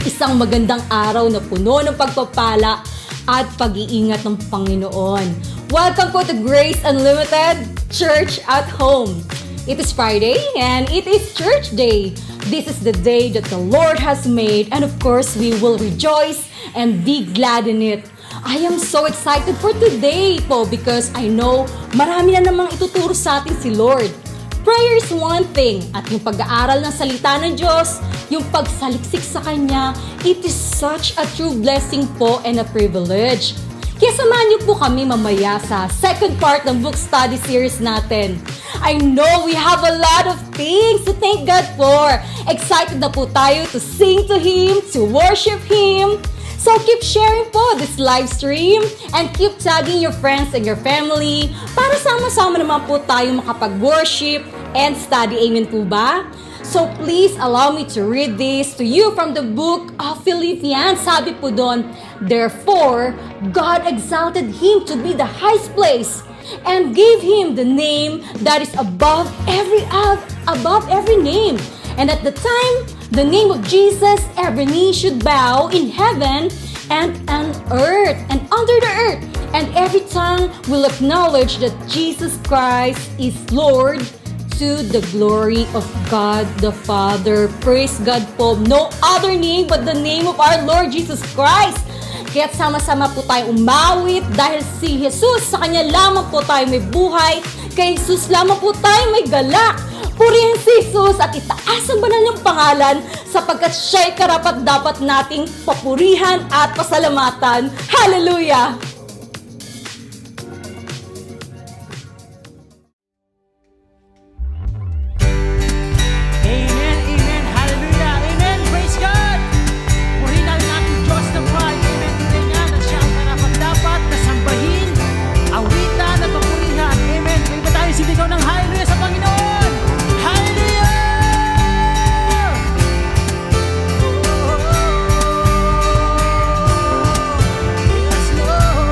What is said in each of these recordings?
Isang magandang araw na puno ng pagpapala at pag-iingat ng Panginoon. Welcome po to Grace Unlimited Church at Home. It is Friday and it is Church Day. This is the day that the Lord has made, and of course, we will rejoice and be glad in it. I am so excited for today po because I know marami na namang ituturo sa atin si Lord. Prayer is one thing, at yung pag-aaral ng salita ng Diyos, yung pagsaliksik sa Kanya, it is such a true blessing po and a privilege. Kaya samahan niyo po kami mamaya sa second part ng book study series natin. I know we have a lot of things to thank God for. Excited na po tayo to sing to Him, to worship Him. So keep sharing po this live stream and keep tagging your friends and your family para sama-sama naman po tayo makapag-worship and study. Amen po ba? So please allow me to read this to you from the book of Philippians. Sabi po doon, therefore, God exalted Him to be the highest place and gave Him the name that is above every name. And at the time, the name of Jesus, every knee should bow in heaven and on earth and under the earth. And every tongue will acknowledge that Jesus Christ is Lord, to the glory of God the Father. Praise God po. No other name but the name of our Lord Jesus Christ. Kaya't sama-sama po tayo umawit dahil si Jesus, sa Kanya lamang po tayo may buhay. Kay Jesus lamang po tayo may galak. Purihin si Jesus at itaas ang banal niyang pangalan sapagkat siya'y karapat-dapat nating papurihan at pasalamatan. Hallelujah! Sigaw ng hallelujah sa Panginoon! Hallelujah! Yes, Lord!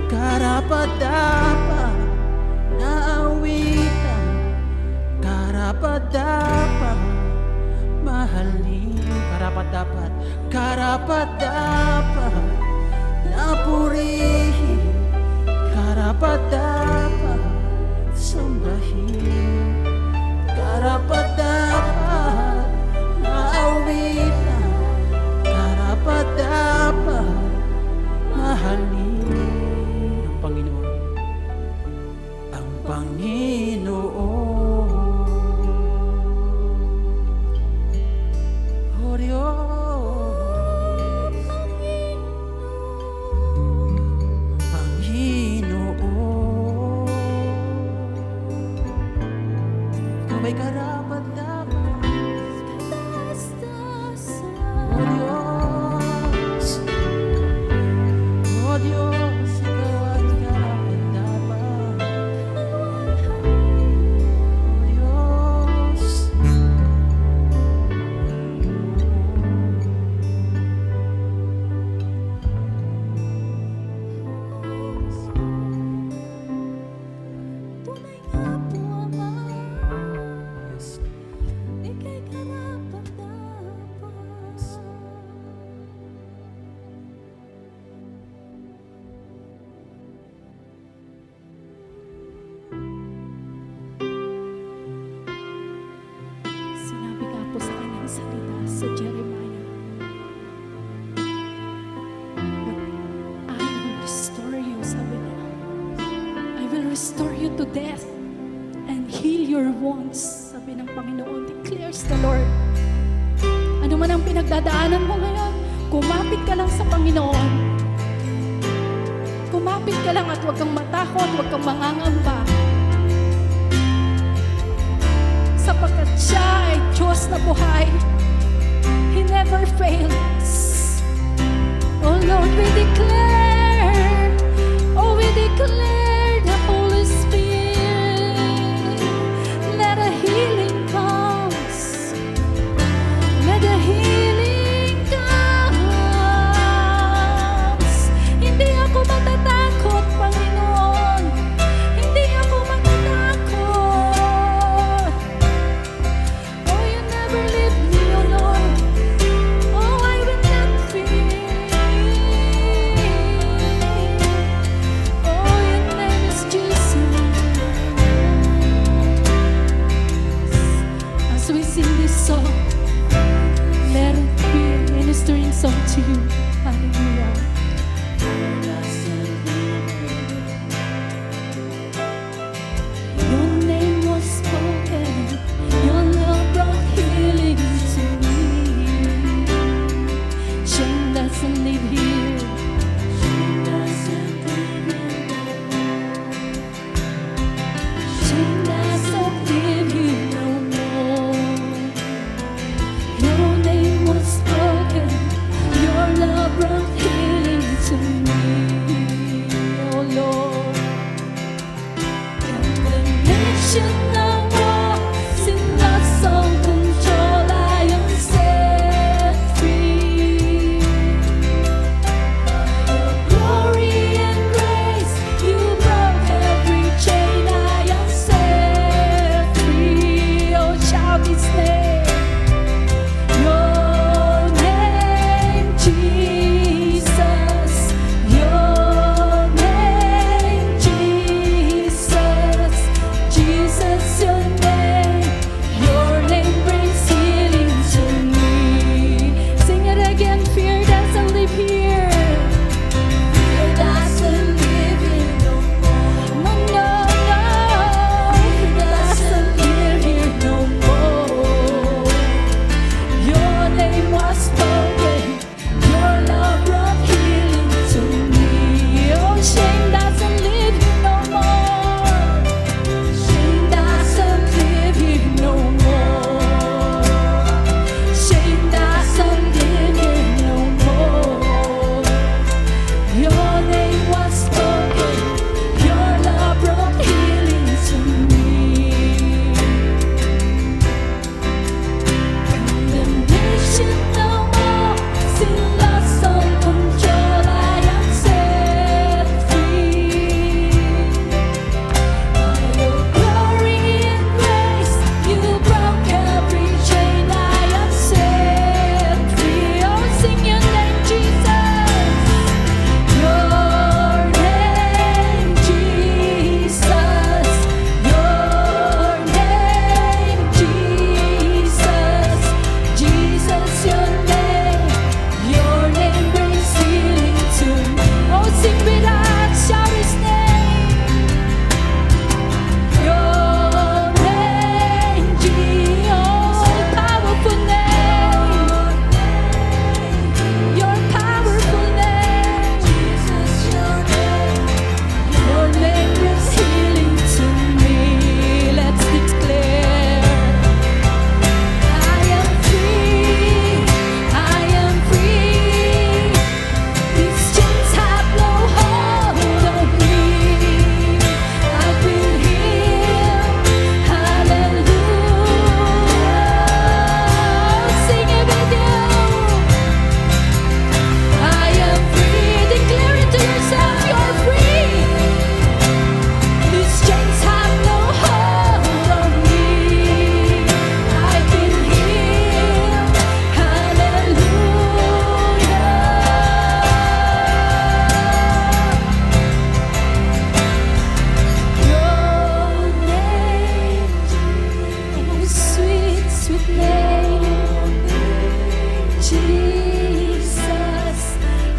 Karapat-dapat na awitan, karapat-dapat mahalin, karapat-dapat, karapat-dapat na purihin, karapat-dapat sambahin, karapat-dapat na awitan, karapat-dapat mahalin ang Panginoon, ang Panginoon. Oh Diyos, Panginoon, Ikaw ay karapat-dapat. Oh Diyos, oh Diyos, Ikaw ay karapat-dapat. Oh Diyos, Tunay nga po, Ama, yes, ika'y karapat-dapat. Sinabi nga po sa kanyang salita sa Jeremiah, "But I will restore you," sabi niya. "I will restore you to death and heal your wounds," sabi ng Panginoon, declares the Lord. Ano man ang pinagdadaanan mo ngayon, kumapit ka lang sa Panginoon. Kumapit ka lang at huwag kang matakot, huwag kang mangangamba. Sapagkat siya ay Diyos na buhay. He never fails. Oh Lord, we declare, oh we declare the Holy Spirit. Let a healing comes. Let a healing comes. Hindi ako matatakot, Panginoon. Hindi ako matatakot. Oh, you never leave me alone. Oh, I will not fear.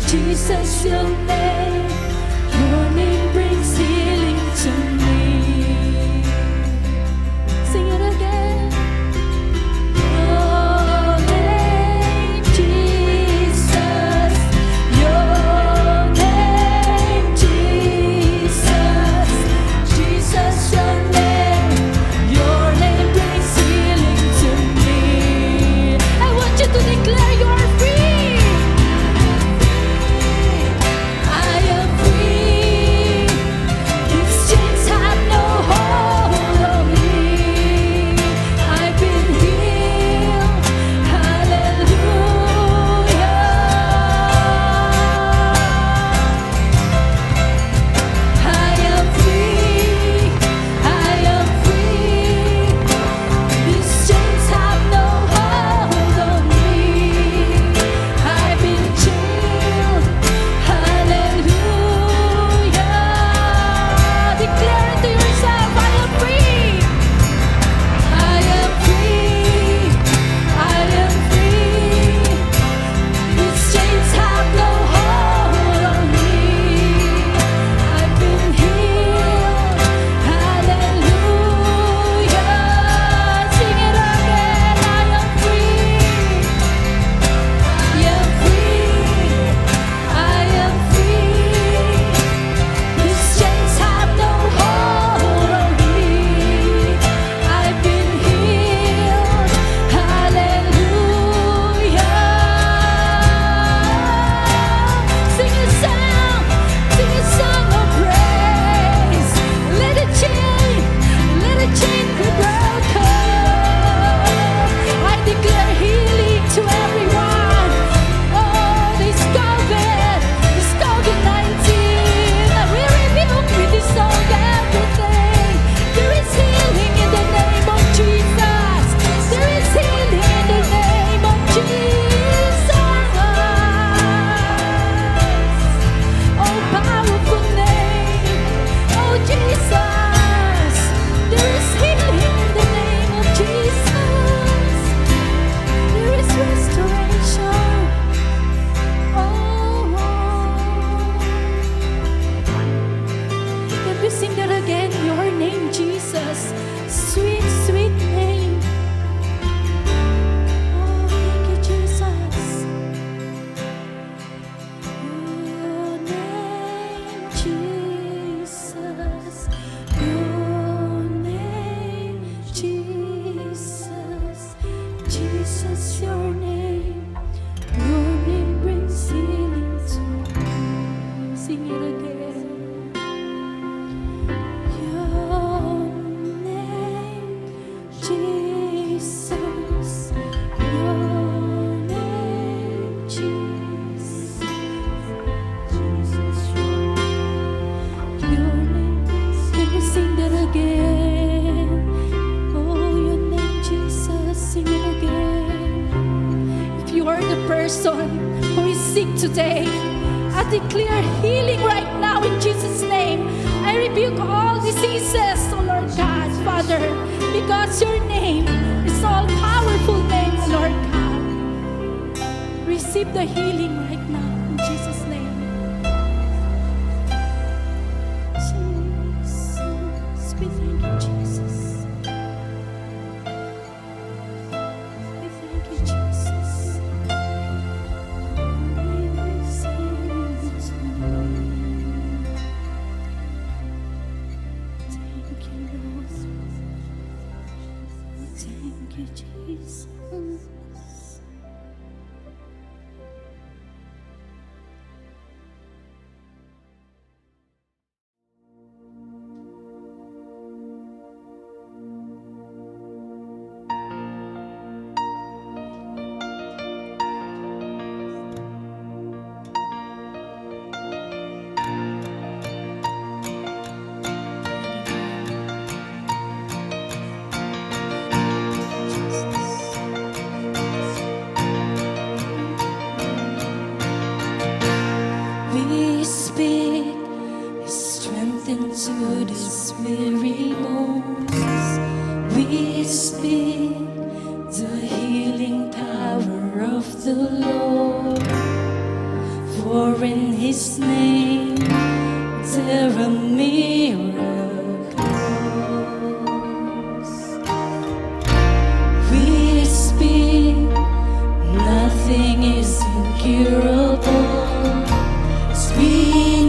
Jesus, your name brings healing to me. Sing it again. Your name, Jesus. Your name, Jesus. Jesus, your name brings healing to me. I want you to declare you are free. I am free. These chains have no hold on me. I've been healed. Hallelujah. I am free. I am free. These chains have no hold on me. I've been healed. Hallelujah. Declare it to yourself. I am free. I am free. I am free. These chains have no hold on me. I've been healed. Hallelujah. Sing it again. I am free. I am free. I am free. These chains have no hold on me. I've been healed. Hallelujah. Sing a song of praise. Let a chain be broken. I declare healing to everyone. Oh, this COVID-19, we rebuke, we dissolve everything. There is healing in the name of Jesus. There is healing in the name of Jesus. Oh, powerful name. Oh, Jesus. There is healing in the name of Jesus. There is restoration. Oh, let me sing that again. Your name, Jesus. Sweet, sweet name. Oh, thank you, Jesus. Your name, Jesus. Your name, Jesus. Jesus, your name. Your name brings healing to me. Sing it again. Your name, Jesus. Your name, Jesus. Jesus, your name. Let me sing that again. Oh, your name, Jesus. Sing it again. If you are the person who is sick today, I declare healing right now in Jesus' name. I rebuke all diseases, oh Lord God, Father, because your name is all powerful name, oh Lord God. Receive the healing right now in Jesus' name. Jesus, we thank you, Jesus. We thank you, Jesus. Name is healing to me. Thank you, Lord. Thank you, Jesus. We speak strength into these weary bones. We speak the healing power of the Lord. For For in His name there are miracles. We speak, nothing is incurable. 'Cause we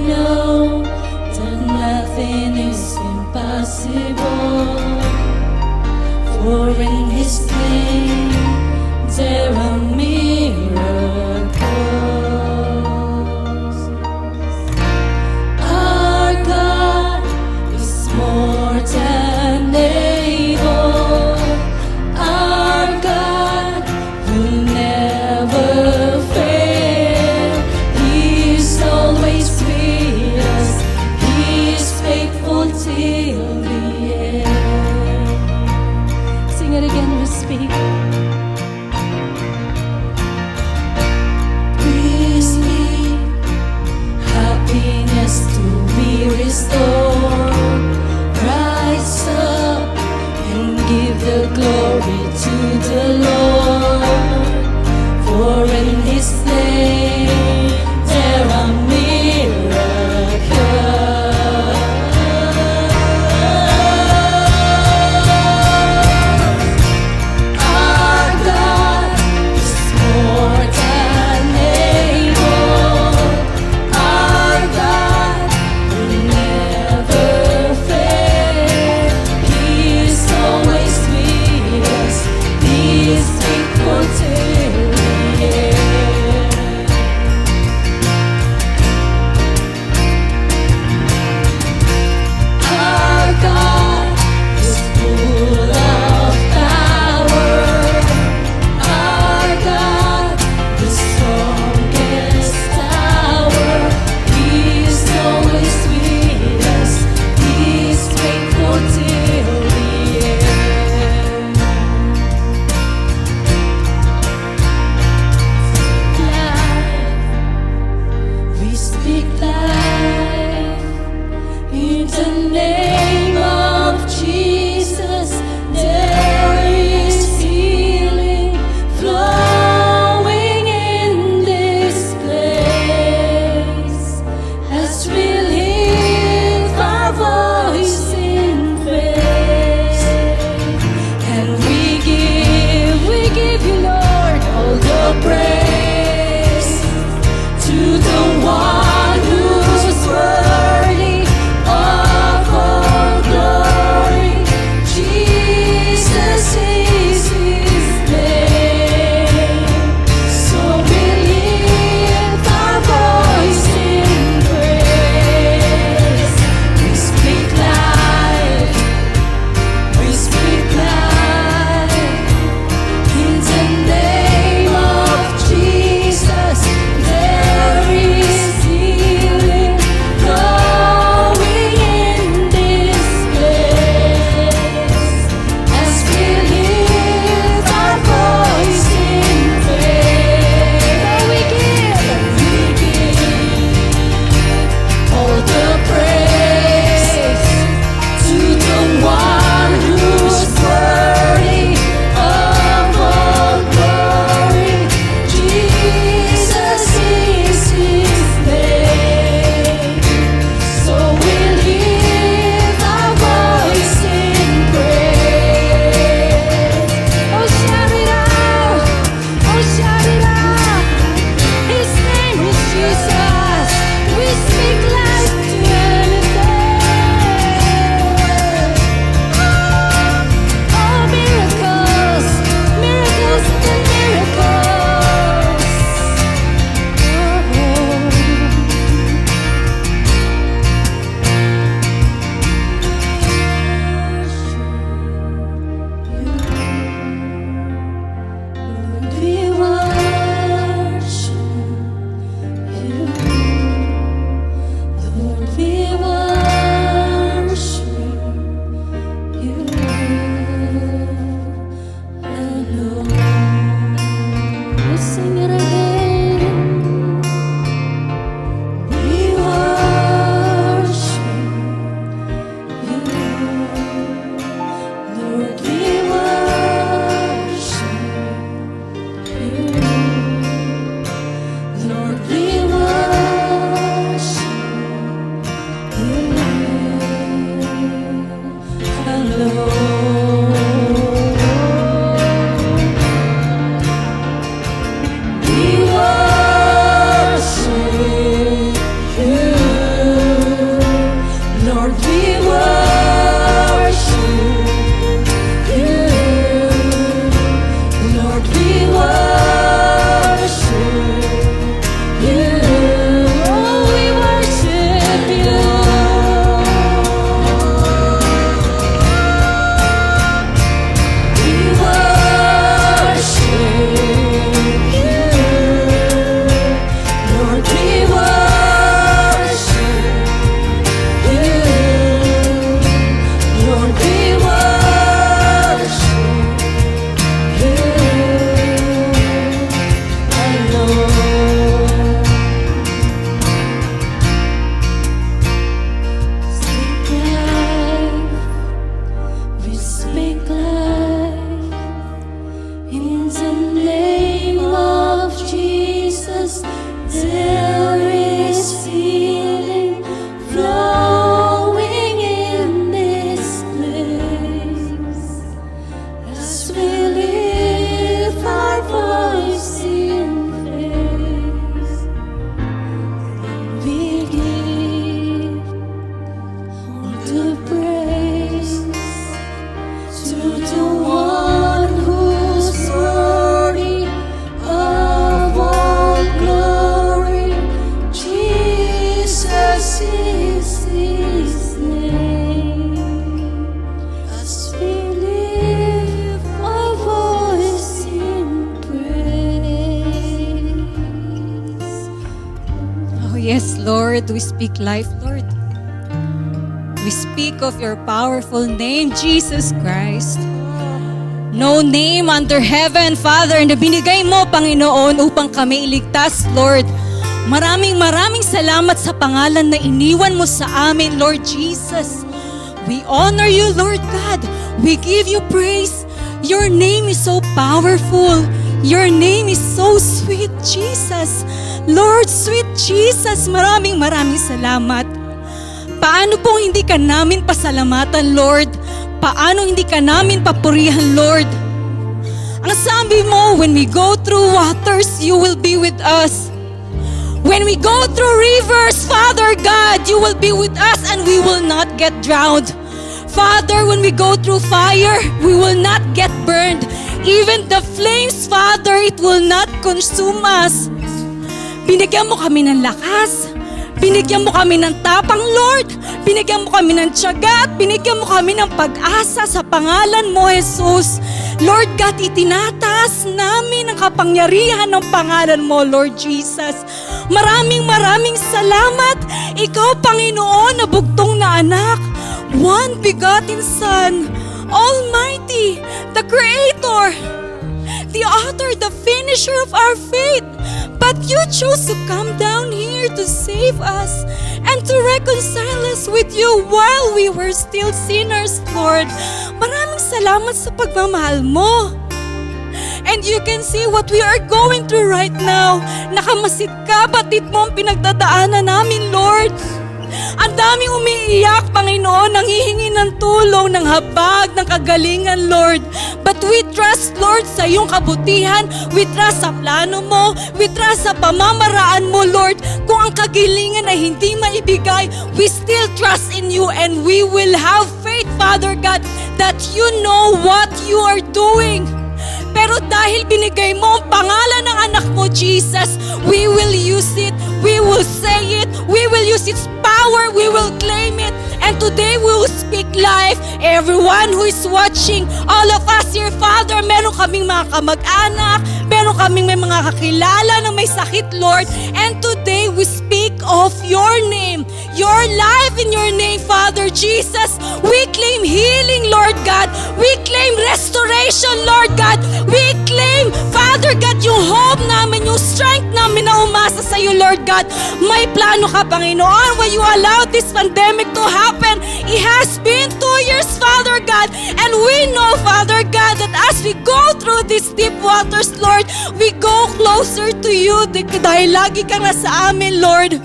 know that nothing is impossible. For in His name there are miracles. Our God is more than able. Our God will never fail. He is always with us. He is faithful till the end. Sing it again, we speak. We speak happiness to be restored. Rise up and give the glory to the Lord. For in His name there are miracles. Our God is more than able. Our God will never fail. He is always with us. He is faithful till the end. Our God is full of power. Our God, the strongest tower. He is always with us. He is faithful till the end. Life, we speak life. In the name of Jesus, there is healing flowing in this place. As we lift our voice in faith, and we give you, Lord, all the praise to the one who Yes, Lord, we speak life, Lord. We speak of your powerful name, Jesus Christ. No name under heaven, Father, na binigay mo, Panginoon, upang kami iligtas, Lord. Maraming salamat sa pangalan na iniwan mo sa amin, Lord Jesus. We honor you, Lord God. We give you praise. Your name is so powerful. Your name is so sweet, Jesus. Lord, sweet Jesus, maraming salamat. Paano pong hindi ka namin pasalamatan, Lord? Paano hindi ka namin papurihan, Lord? Ang sabi mo, when we go through waters, you will be with us. When we go through rivers, Father God, you will be with us and we will not get drowned. Father, when we go through fire, we will not get burned. Even the flames, Father, it will not consume us. Binigyan mo kami ng lakas. Binigyan mo kami ng tapang, Lord. Binigyan mo kami ng tiyaga at binigyan mo kami ng pag-asa sa pangalan mo, Jesus. Lord God, itinataas namin ang kapangyarihan ng pangalan mo, Lord Jesus. Maraming salamat. Ikaw, Panginoon, na bugtong na anak, one begotten Son, Almighty, the Creator, the author, the finisher of our faith. But you chose to come down here to save us and to reconcile us with you while we were still sinners, Lord. Maraming salamat sa pagmamahal mo. And you can see what we are going through right now. Nakamasid ka, batid mo ang pinagdadaanan namin, Lord. Ang daming umiiyak, Panginoon, nanghihingi ng tulong, ng habag, ng kagalingan, Lord. But we trust, Lord, sa iyong kabutihan. We trust sa plano mo. We trust sa pamamaraan mo, Lord. Kung ang kagalingan ay hindi maibigay, we still trust in you and we will have faith, Father God, that you know what you are doing. Pero dahil binigay mo ang pangalan ng anak mo, Jesus, we will use it, we will say it, we will use its power, we will claim it. And today we will speak life. Everyone who is watching, all of us here, Father, meron kaming mga kamag-anak, meron kaming may mga kakilala na may sakit, Lord. And today we speak of your name, your life in your name, Father Jesus. We claim healing, Lord God. We claim restoration, Lord God. We claim, Father God, yung hope namin, yung strength namin na umasa sa iyo, Lord God. May plano ka, Panginoon, when you allowed this pandemic to happen. It has been 2 years, Father God. And we know, Father God, that as we go through these deep waters, Lord, we go closer to you dahil lagi ka na sa amin, Lord.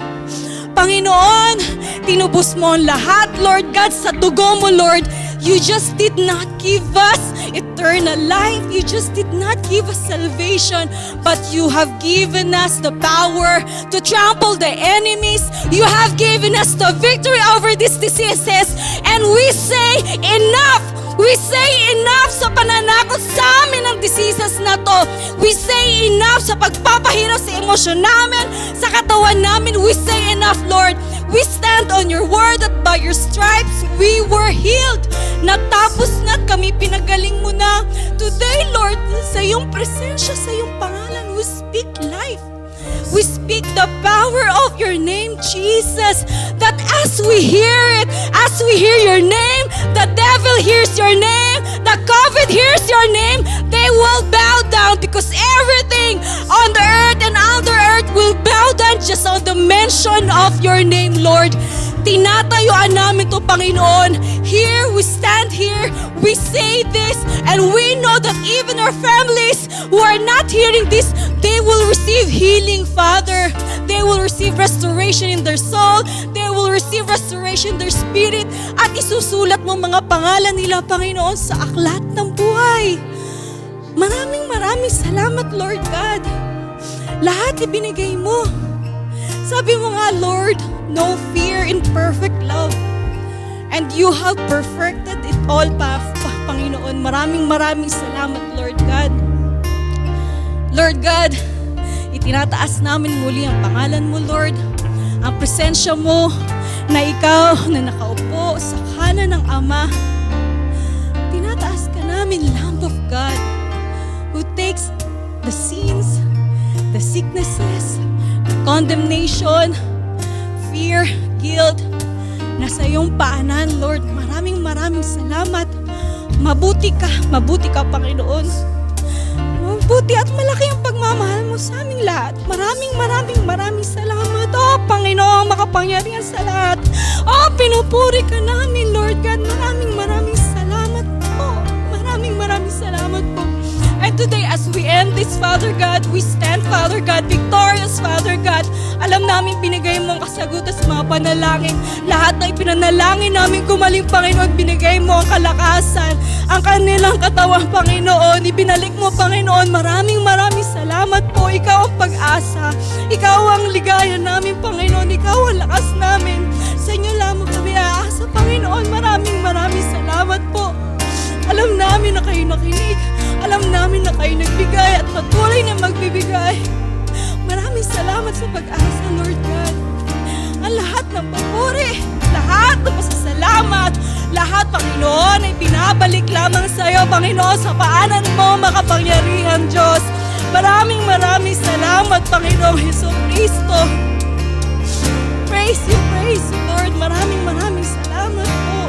Panginoon, tinubos mo ang lahat, Lord God, sa dugo mo, Lord. You just did not give us eternal life. You just did not give us salvation, but you have given us the power to trample the enemies. You have given us the victory over these diseases. And we say, enough! We say enough sa pananakot sa amin ng diseases na to. We say enough sa pagpapahirap sa emosyon namin, sa katawan namin. We say enough, Lord. We stand on your word that by your stripes we were healed. Natapos na kami, pinagaling mo na. Today, Lord, sa iyong presensya, sa iyong pangalan, we speak life. We speak the power of your name, Jesus, that as we hear it, as we hear your name, the devil hears your name, the COVID hears your name, they will bow down because everything on the earth and under earth will bow down just on the mention of your name, Lord. Tinatayuan namin to, Panginoon. Here, we stand here, we say this, and we know that even our families who are not hearing this, they will receive healing, Father. They will receive restoration in their soul. They will receive restoration in their spirit. At isusulat mo mga pangalan nila, Panginoon, sa aklat ng buhay. Maraming salamat, Lord God. Lahat ibinigay mo. Sabi mo nga, Lord, no fear in perfect love. And you have perfected it all, Panginoon. Maraming salamat, Lord God. Lord God, itinataas namin muli ang pangalan mo, Lord. Ang presensya mo na ikaw na nakaupo sa kanan ng Ama. Tinataas ka namin, Lamb of God, who takes the sins, the sicknesses, the condemnation, fear, guilt, nasa iyong paanan, Lord. Maraming salamat. Mabuti ka, Panginoon. Mabuti at malaki ang pagmamahal mo sa aming lahat. Maraming salamat. Oh, Panginoon, makapangyarihan sa lahat. Oh, pinupuri ka namin, Lord God. Maraming salamat po. Maraming salamat po. And today, as we end this, Father God, we stand, Father God, victorious, Father God. Alam namin binigay mo ang kasagutan sa mga panalangin. Lahat ng ipinanalangin namin gumaling, Panginoon, binigay mo ang kalakasan, ang kanilang katawan, Panginoon. Ibinalik mo, Panginoon. Maraming salamat po. Ikaw ang pag-asa. Ikaw ang ligaya namin, Panginoon. Ikaw ang lakas namin. Sa inyo lamang kami aasa, Panginoon. Maraming salamat po. Alam namin na kayo nakinig. Alam namin na kayo nagbigay at patuloy na magbibigay. Maraming salamat sa pag-asa, Lord God. Ang lahat ng papuri, lahat ng pasasalamat, lahat, Panginoon, ay pinabalik lamang sa iyo, Panginoon, sa paanan mo, makapangyarihan Diyos. Maraming salamat, Panginoong Jesucristo. Praise you, Lord. Maraming salamat po.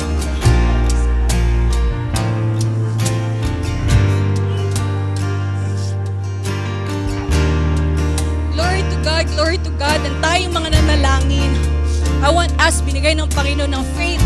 Glory to God, and tayong mga nanalangin. I want us, binigay ng Panginoon ng faith.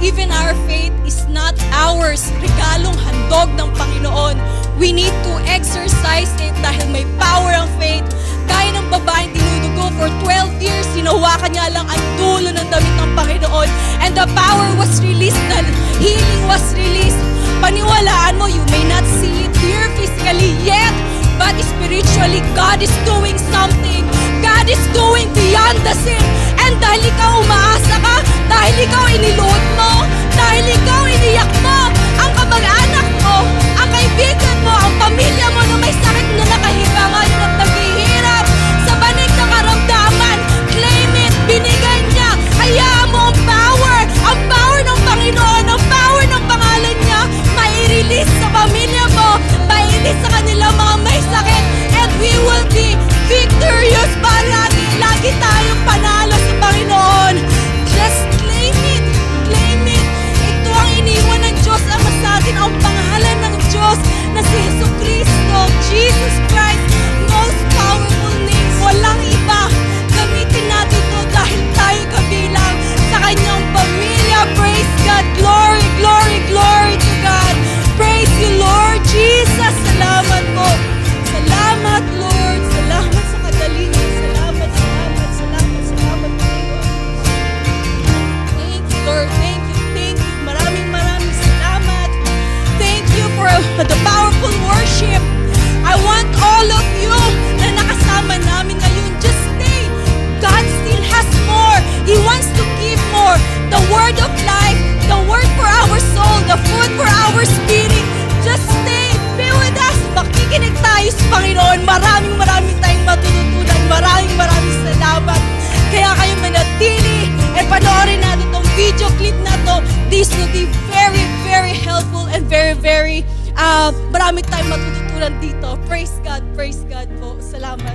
Even our faith is not ours. Regalong handog ng Panginoon. We need to exercise it dahil may power ang faith. Kaya ng babaeng dinudugo for 12 years, sinawakan niya lang ang dulo ng damit ng Panginoon. And the power was released, the healing was released. Paniwalaan mo, you may not see it here physically yet, but spiritually, God is doing something. God is going beyond the sin. And dahil ikaw umaasa ka, dahil ikaw iniluot mo, dahil ikaw iniyak mo, ang kamag-anak mo, ang kaibigan mo, ang pamilya mo na may sakit na nakahiga ngayon at naghihirap sa banig na karamdaman, claim it, binigay niya. Hayaan mo ang power ng Panginoon, ang power ng pangalan niya, mai-release sa pamilya mo, mai-release sa kanila mga may sakit, and we will be victorious. Lagi tayong panalo sa Panginoon. Just claim it. Ito ang iniwan ng Diyos ama sa atin, ang pangalan ng Diyos na si Jesucristo, Jesus Christ, most powerful name. Walang iba. Gamitin natin ito dahil tayo kabilang sa kanyang pamilya. Praise God. Glory to God. Praise you, Lord Jesus. Salamat po. Salamat, Lord. Salamat sa kagalingan. Salamat, Panginoon. Thank you, Lord. Thank you. Maraming salamat. Thank you for the powerful worship. I want all of you na nakasama namin ngayon, just stay. God still has more. He wants to give more. The word of life, the word for our soul, the food for our spirit. Just stay. Be with us. Makikinig tayo sa Panginoon. Maraming tayong matututunan. Maraming salamat. Kaya kayo manatili at panoorin natin itong video clip na to. This will be very helpful and very marami tayong matututunan dito. Praise God po. Salamat.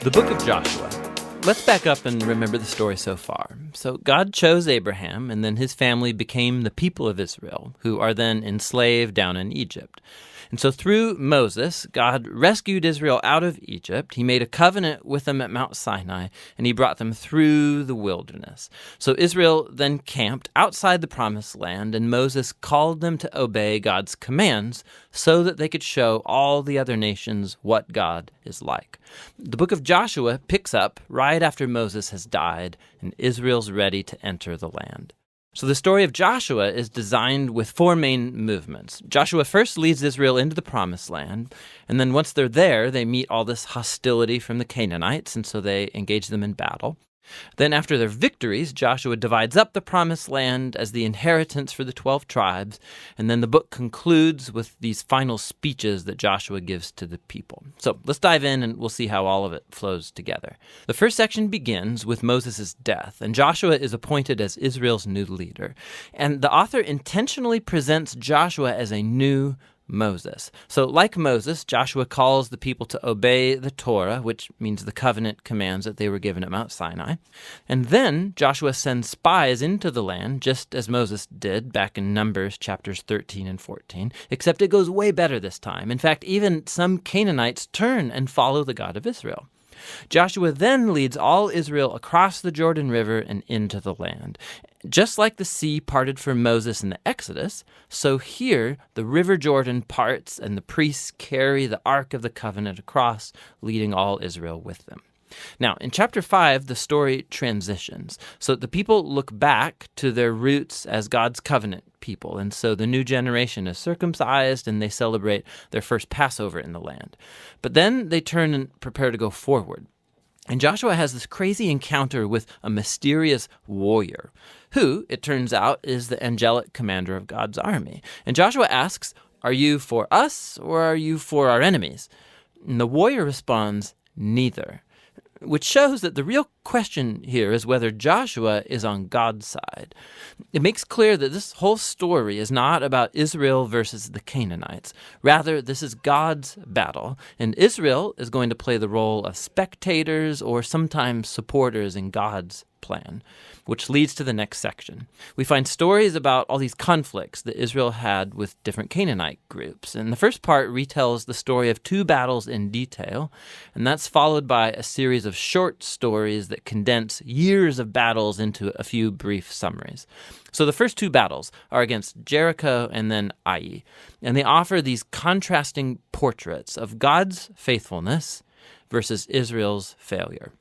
The book of Joshua. Let's back up and remember the story so far. So God chose Abraham, and then his family became the people of Israel, who are then enslaved down in Egypt. And so through Moses, God rescued Israel out of Egypt. He made a covenant with them at Mount Sinai, and he brought them through the wilderness. So Israel then camped outside the promised land, and Moses called them to obey God's commands so that they could show all the other nations what God is like. The book of Joshua picks up right after Moses has died, and Israel's ready to enter the land. So the story of Joshua is designed with four main movements. Joshua first leads Israel into the promised land, and then once they're there, they meet all this hostility from the Canaanites, and so they engage them in battle. Then after their victories, Joshua divides up the promised land as the inheritance for the 12 tribes, and then the book concludes with these final speeches that Joshua gives to the people. So let's dive in and we'll see how all of it flows together. The first section begins with Moses' death, and Joshua is appointed as Israel's new leader. And the author intentionally presents Joshua as a new Moses. So like Moses, Joshua calls the people to obey the Torah, which means the covenant commands that they were given at Mount Sinai. And then Joshua sends spies into the land, just as Moses did back in Numbers chapters 13 and 14, except it goes way better this time. In fact, even some Canaanites turn and follow the God of Israel. Joshua then leads all Israel across the Jordan River and into the land. Just like the sea parted for Moses in the Exodus, so here the river Jordan parts and the priests carry the Ark of the Covenant across, leading all Israel with them. Now, in chapter 5, the story transitions. So the people look back to their roots as God's covenant people, and so the new generation is circumcised and they celebrate their first Passover in the land. But then they turn and prepare to go forward. And Joshua has this crazy encounter with a mysterious warrior, who, it turns out, is the angelic commander of God's army. And Joshua asks, "Are you for us or are you for our enemies?" And the warrior responds, "Neither," which shows that the real question here is whether Joshua is on God's side. It makes clear that this whole story is not about Israel versus the Canaanites. Rather, this is God's battle, and Israel is going to play the role of spectators or sometimes supporters in God's plan, which leads to the next section. We find stories about all these conflicts that Israel had with different Canaanite groups. And the first part retells the story of 2 battles in detail, and that's followed by a series of short stories that condense years of battles into a few brief summaries. So the first 2 battles are against Jericho and then Ai, and they offer these contrasting portraits of God's faithfulness versus Israel's failure.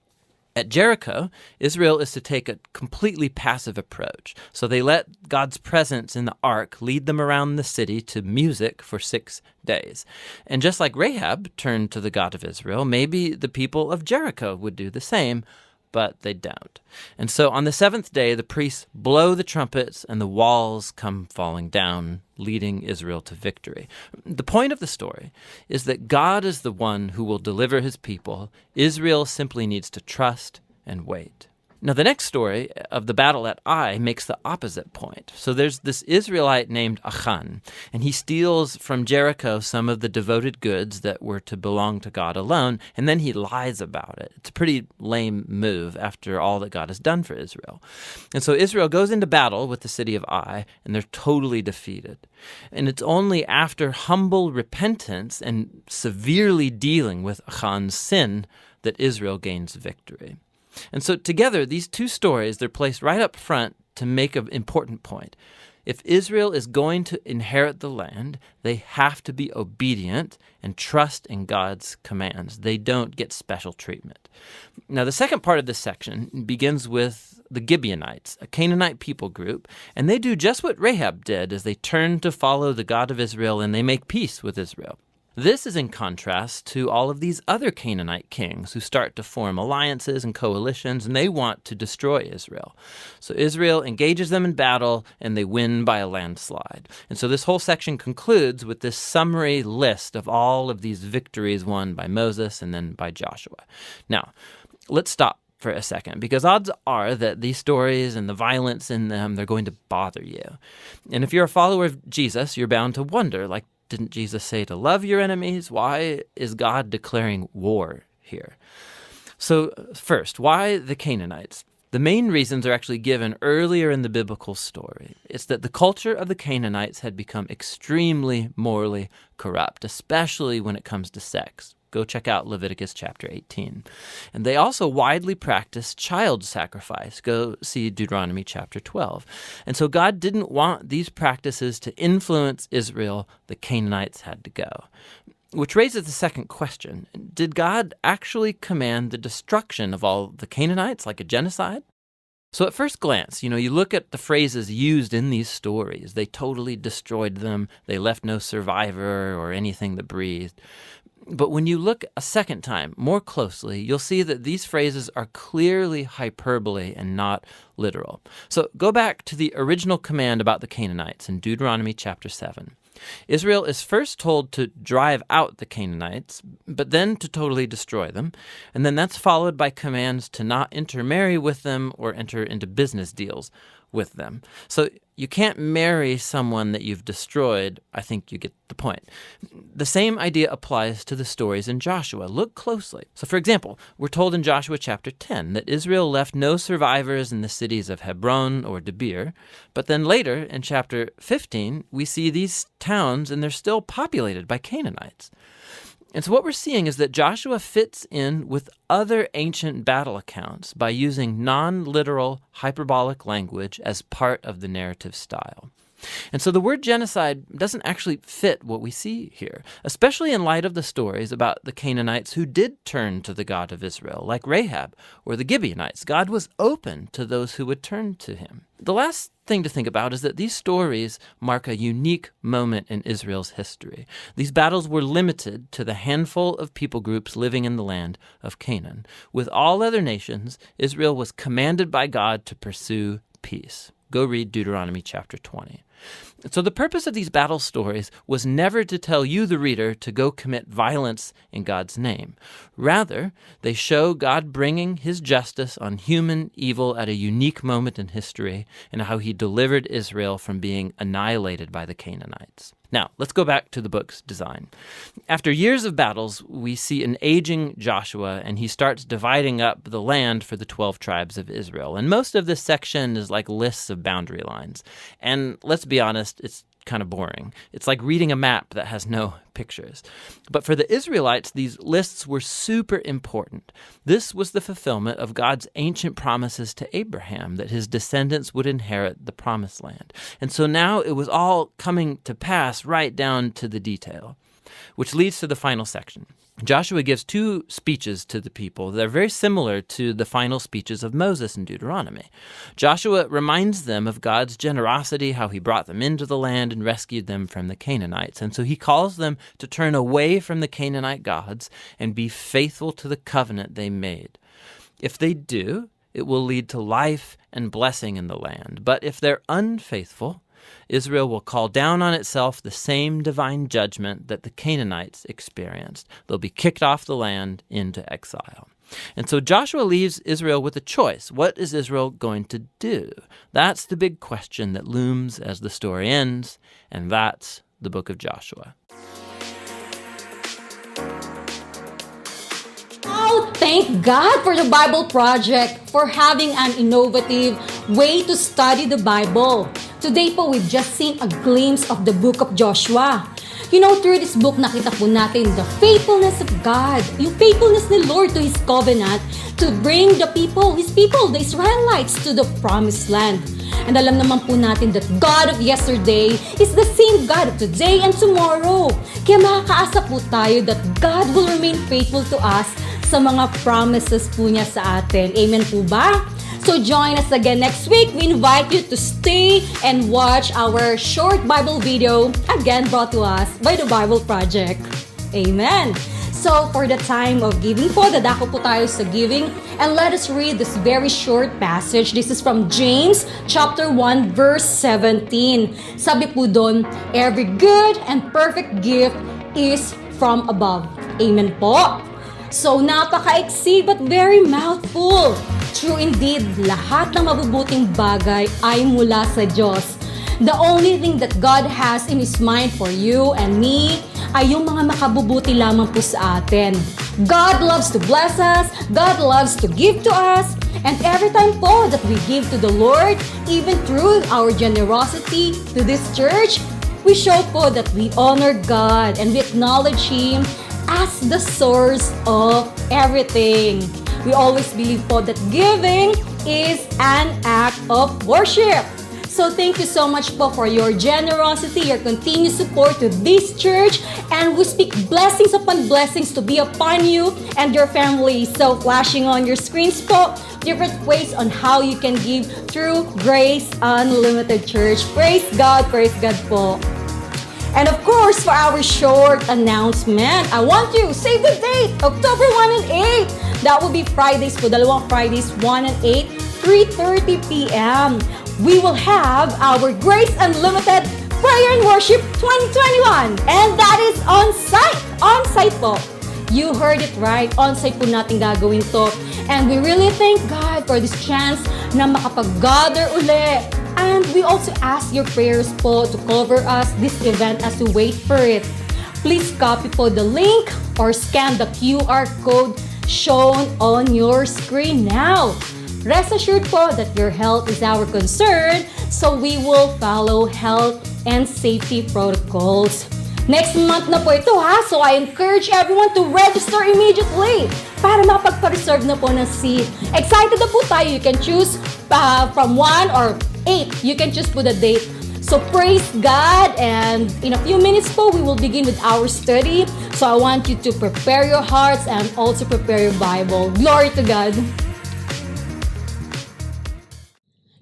At Jericho, Israel is to take a completely passive approach. So they let God's presence in the ark lead them around the city to music for 6 days. And just like Rahab turned to the God of Israel, maybe the people of Jericho would do the same, but they don't. And so on the 7th day, the priests blow the trumpets and the walls come falling down, leading Israel to victory. The point of the story is that God is the one who will deliver his people. Israel simply needs to trust and wait. Now, the next story of the battle at Ai makes the opposite point. So there's this Israelite named Achan, and he steals from Jericho some of the devoted goods that were to belong to God alone, and then he lies about it. It's a pretty lame move after all that God has done for Israel. And so Israel goes into battle with the city of Ai, and they're totally defeated. And it's only after humble repentance and severely dealing with Achan's sin that Israel gains victory. And so together, these 2 stories, they're placed right up front to make an important point. If Israel is going to inherit the land, they have to be obedient and trust in God's commands. They don't get special treatment. Now, the second part of this section begins with the Gibeonites, a Canaanite people group, and they do just what Rahab did as they turn to follow the God of Israel and they make peace with Israel. This is in contrast to all of these other Canaanite kings who start to form alliances and coalitions, and they want to destroy Israel. So Israel engages them in battle, and they win by a landslide. And so this whole section concludes with this summary list of all of these victories won by Moses and then by Joshua. Now, let's stop for a second, because odds are that these stories and the violence in them, they're going to bother you. And if you're a follower of Jesus, you're bound to wonder, like, didn't Jesus say to love your enemies? Why is God declaring war here? So first, why the Canaanites? The main reasons are actually given earlier in the biblical story. It's that the culture of the Canaanites had become extremely morally corrupt, especially when it comes to sex. Go check out Leviticus chapter 18. And they also widely practiced child sacrifice. Go see Deuteronomy chapter 12. And so God didn't want these practices to influence Israel. The Canaanites had to go. Which raises the second question. Did God actually command the destruction of all the Canaanites, like a genocide? So at first glance, you look at the phrases used in these stories. They totally destroyed them. They left no survivor or anything that breathed. But when you look a second time more closely, you'll see that these phrases are clearly hyperbole and not literal. So go back to the original command about the Canaanites in Deuteronomy chapter 7. Israel is first told to drive out the Canaanites, but then to totally destroy them. And then that's followed by commands to not intermarry with them or enter into business deals with them. So you can't marry someone that you've destroyed. I think you get the point. The same idea applies to the stories in Joshua. Look closely. So for example, we're told in Joshua chapter 10 that Israel left no survivors in the cities of Hebron or Debir. But then later in chapter 15, we see these towns and they're still populated by Canaanites. And so what we're seeing is that Joshua fits in with other ancient battle accounts by using non-literal hyperbolic language as part of the narrative style. And so the word genocide doesn't actually fit what we see here, especially in light of the stories about the Canaanites who did turn to the God of Israel, like Rahab or the Gibeonites. God was open to those who would turn to him. The last thing to think about is that these stories mark a unique moment in Israel's history. These battles were limited to the handful of people groups living in the land of Canaan. With all other nations, Israel was commanded by God to pursue peace. Go read Deuteronomy chapter 20. So the purpose of these battle stories was never to tell you, the reader, to go commit violence in God's name. Rather, they show God bringing his justice on human evil at a unique moment in history and how he delivered Israel from being annihilated by the Canaanites. Now, let's go back to the book's design. After years of battles, we see an aging Joshua, and he starts dividing up the land for the 12 tribes of Israel. And most of this section is like lists of boundary lines. And let's be honest, it's kind of boring. It's like reading a map that has no pictures. But for the Israelites, these lists were super important. This was the fulfillment of God's ancient promises to Abraham that his descendants would inherit the promised land. And so now it was all coming to pass right down to the detail, which leads to the final section. Joshua gives two speeches to the people that are very similar to the final speeches of Moses in Deuteronomy. Joshua reminds them of God's generosity, how he brought them into the land and rescued them from the Canaanites. And so he calls them to turn away from the Canaanite gods and be faithful to the covenant they made. If they do, it will lead to life and blessing in the land. But if they're unfaithful, Israel will call down on itself the same divine judgment that the Canaanites experienced. They'll be kicked off the land into exile. And so Joshua leaves Israel with a choice. What is Israel going to do? That's the big question that looms as the story ends, and that's the book of Joshua. Oh, thank God for the Bible Project for having an innovative way to study the Bible. Today po, we've just seen a glimpse of the book of Joshua. You know, through this book, nakita po natin the faithfulness of God, yung faithfulness ni Lord to His covenant to bring the people, His people, the Israelites, to the promised land. And alam naman po natin that God of yesterday is the same God of today and tomorrow. Kaya makakaasa po tayo that God will remain faithful to us sa mga promises po niya sa atin. Amen po ba? So join us again next week. We invite you to stay and watch our short Bible video, again brought to us by the Bible Project. Amen. So for the time of giving po, dadako po tayo sa giving, and let us read this very short passage. This is from James chapter 1 verse 17. Sabi po doon, every good and perfect gift is from above. Amen po. So napaka-exig but very mouthful. True indeed, lahat ng mabubuting bagay ay mula sa Diyos. The only thing that God has in His mind for you and me ay yung mga makabubuti lamang po sa atin. God loves to bless us, God loves to give to us, and every time po that we give to the Lord, even through our generosity to this church, we show po that we honor God and we acknowledge Him as the source of everything. We always believe po that giving is an act of worship. So thank you so much po for your generosity, your continued support to this church, and we speak blessings upon blessings to be upon you and your family. So flashing on your screens po, different ways on how you can give through Grace Unlimited Church. Praise God po. And of course, for our short announcement, I want you, save the date, October 1 and 8. That will be Fridays po, dalawang Fridays, 1 and 8, 3:30 p.m. We will have our Grace Unlimited Prayer and Worship 2021. And that is on-site. On-site po. You heard it right. On-site po natin gagawin to. And we really thank God for this chance na makapag-gather uli. And we also ask your prayers po to cover us this event as we wait for it. Please copy po the link or scan the QR code shown on your screen now. Rest assured po that your health is our concern, so we will follow health and safety protocols. Next month na po ito ha, so I encourage everyone to register immediately para makapagpa-reserve na po ng seat. Excited na po tayo. You can choose from 1 or 8. You can choose po the date. So praise God, and in a few minutes po, we will begin with our study. So I want you to prepare your hearts and also prepare your Bible. Glory to God.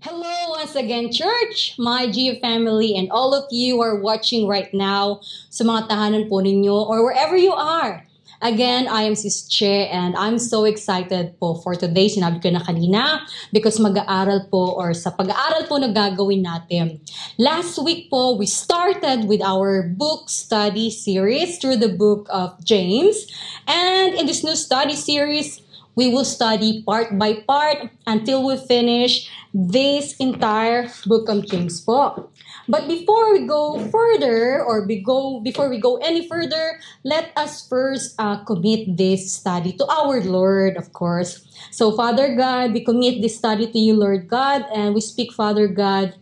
Hello once again, church, my Gio family, and all of you who are watching right now sa mga tahanan po ninyo or wherever you are. Again, I am Sis Che, and I'm so excited po for today. Sinabi ko na kanina because mag-aaral po or sa pag-aaral po na gagawin natin. Last week po, we started with our book study series through the book of James. And in this new study series, we will study part by part until we finish this entire book of James po. But before we go further before we go any further, let us first commit this study to our Lord, of course. So Father God, we commit this study to you, Lord God, and we speak, Father God,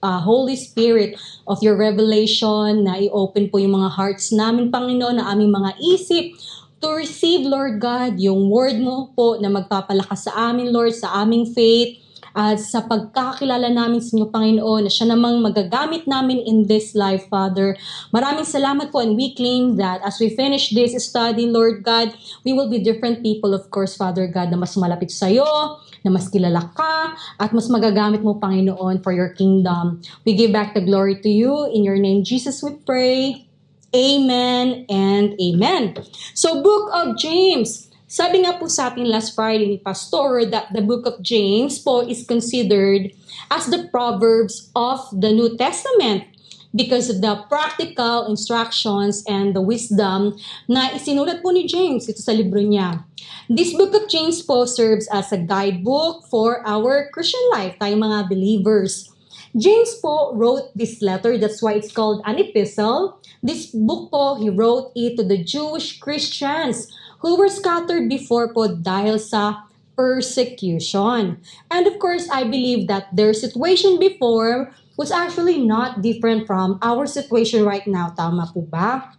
Holy Spirit of your revelation na i-open po yung mga hearts namin, Panginoon, na aming mga isip to receive, Lord God, yung word mo po na magpapalakas sa amin, Lord, sa aming faith, at sa pagkakilala namin sa inyo, Panginoon, na siya namang magagamit namin in this life, Father. Maraming salamat po, and we claim that as we finish this study, Lord God, we will be different people, of course, Father God, na mas malapit sa iyo, na mas kilala ka, at mas magagamit mo, Panginoon, for your kingdom. We give back the glory to you. In your name, Jesus, we pray. Amen and amen. So, Book of James. Sabi nga po sa atin last Friday ni Pastor that the book of James po is considered as the Proverbs of the New Testament because of the practical instructions and the wisdom na isinulat po ni James ito sa libro niya. This book of James po serves as a guidebook for our Christian life, tayong mga believers. James po wrote this letter, that's why it's called an epistle. This book po, he wrote it to the Jewish Christians who were scattered before po dahil sa persecution. And of course, I believe that their situation before was actually not different from our situation right now. Tama po ba?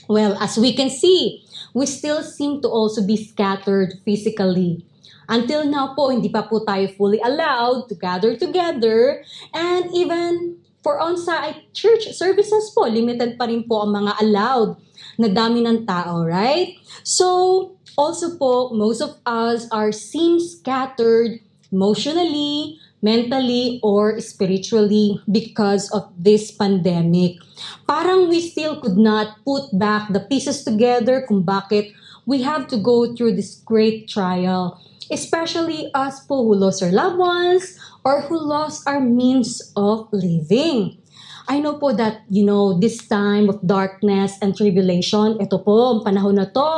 Well, as we can see, we still seem to also be scattered physically. Until now po, hindi pa po tayo fully allowed to gather together, and even for on-site church services po, limited pa rin po ang mga allowed na dami ng tao, right? So, also po, most of us seem scattered emotionally, mentally, or spiritually because of this pandemic. Parang we still could not put back the pieces together kung bakit we have to go through this great trial. Especially us po who lost our loved ones or who lost our means of living. I know po that, this time of darkness and tribulation, ito po, ang panahon na to,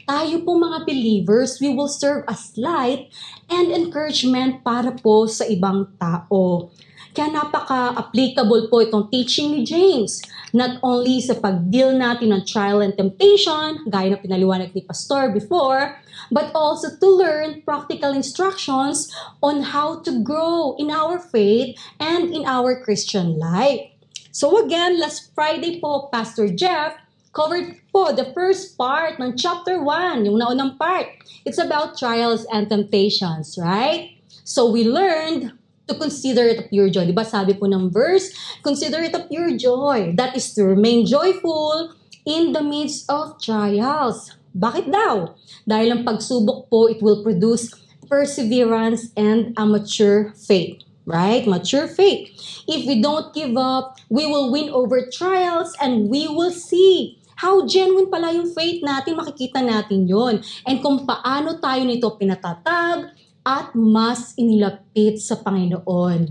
tayo po mga believers, we will serve as light and encouragement para po sa ibang tao. Kaya napaka-applicable po itong teaching ni James. Not only sa pag-deal natin ng trial and temptation, gaya na pinaliwanag ni Pastor before, but also to learn practical instructions on how to grow in our faith and in our Christian life. So again, last Friday po, Pastor Jeff covered po the first part ng chapter 1, yung naunang part. It's about trials and temptations, right? So we learned to consider it a pure joy. Diba sabi po ng verse, consider it a pure joy. That is to remain joyful in the midst of trials. Bakit daw? Dahil ang pagsubok po, it will produce perseverance and a mature faith. right? Mature faith. If we don't give up, we will win over trials and we will see how genuine pala yung faith natin, makikita natin yon. And kung paano tayo nito pinatatag at mas inilapit sa Panginoon.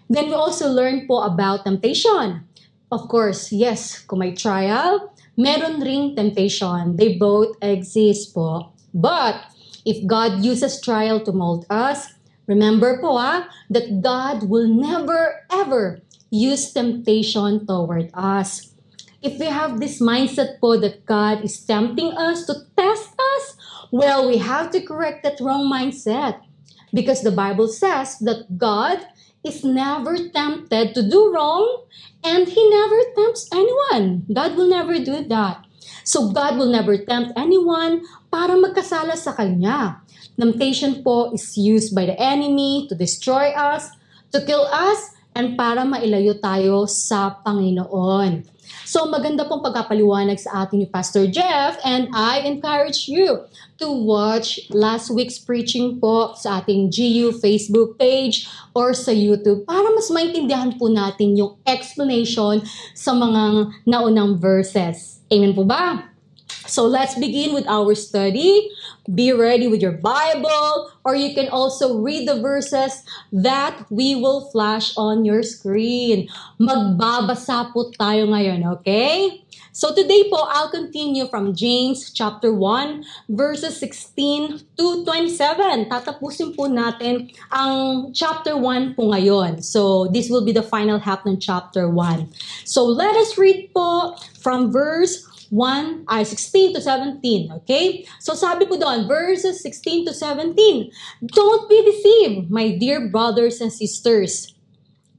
Then we also learn po about temptation. Of course, yes, kung may trial, meron ring temptation. They both exist po. But if God uses trial to mold us, remember po that God will never ever use temptation toward us. If we have this mindset po that God is tempting us to test us, well, we have to correct that wrong mindset. Because the Bible says that God is never tempted to do wrong and He never tempts anyone. God will never do that. So God will never tempt anyone para magkasala sa Kanya. Temptation po is used by the enemy to destroy us, to kill us, and para mailayo tayo sa Panginoon. So maganda pong pagkapaliwanag sa atin ni Pastor Jeff, and I encourage you to watch last week's preaching po sa ating GU Facebook page or sa YouTube para mas maintindihan po natin yung explanation sa mga naunang verses. Amen po ba? So let's begin with our study. Be ready with your Bible, or you can also read the verses that we will flash on your screen. Magbabasa po tayo ngayon, okay? So today po, I'll continue from James chapter 1, verses 16 to 27. Tatapusin po natin ang chapter 1 po ngayon. So this will be the final half ng chapter 1. So let us read po from verse 16 to 17, okay? So sabi po doon, verses 16 to 17, don't be deceived, my dear brothers and sisters.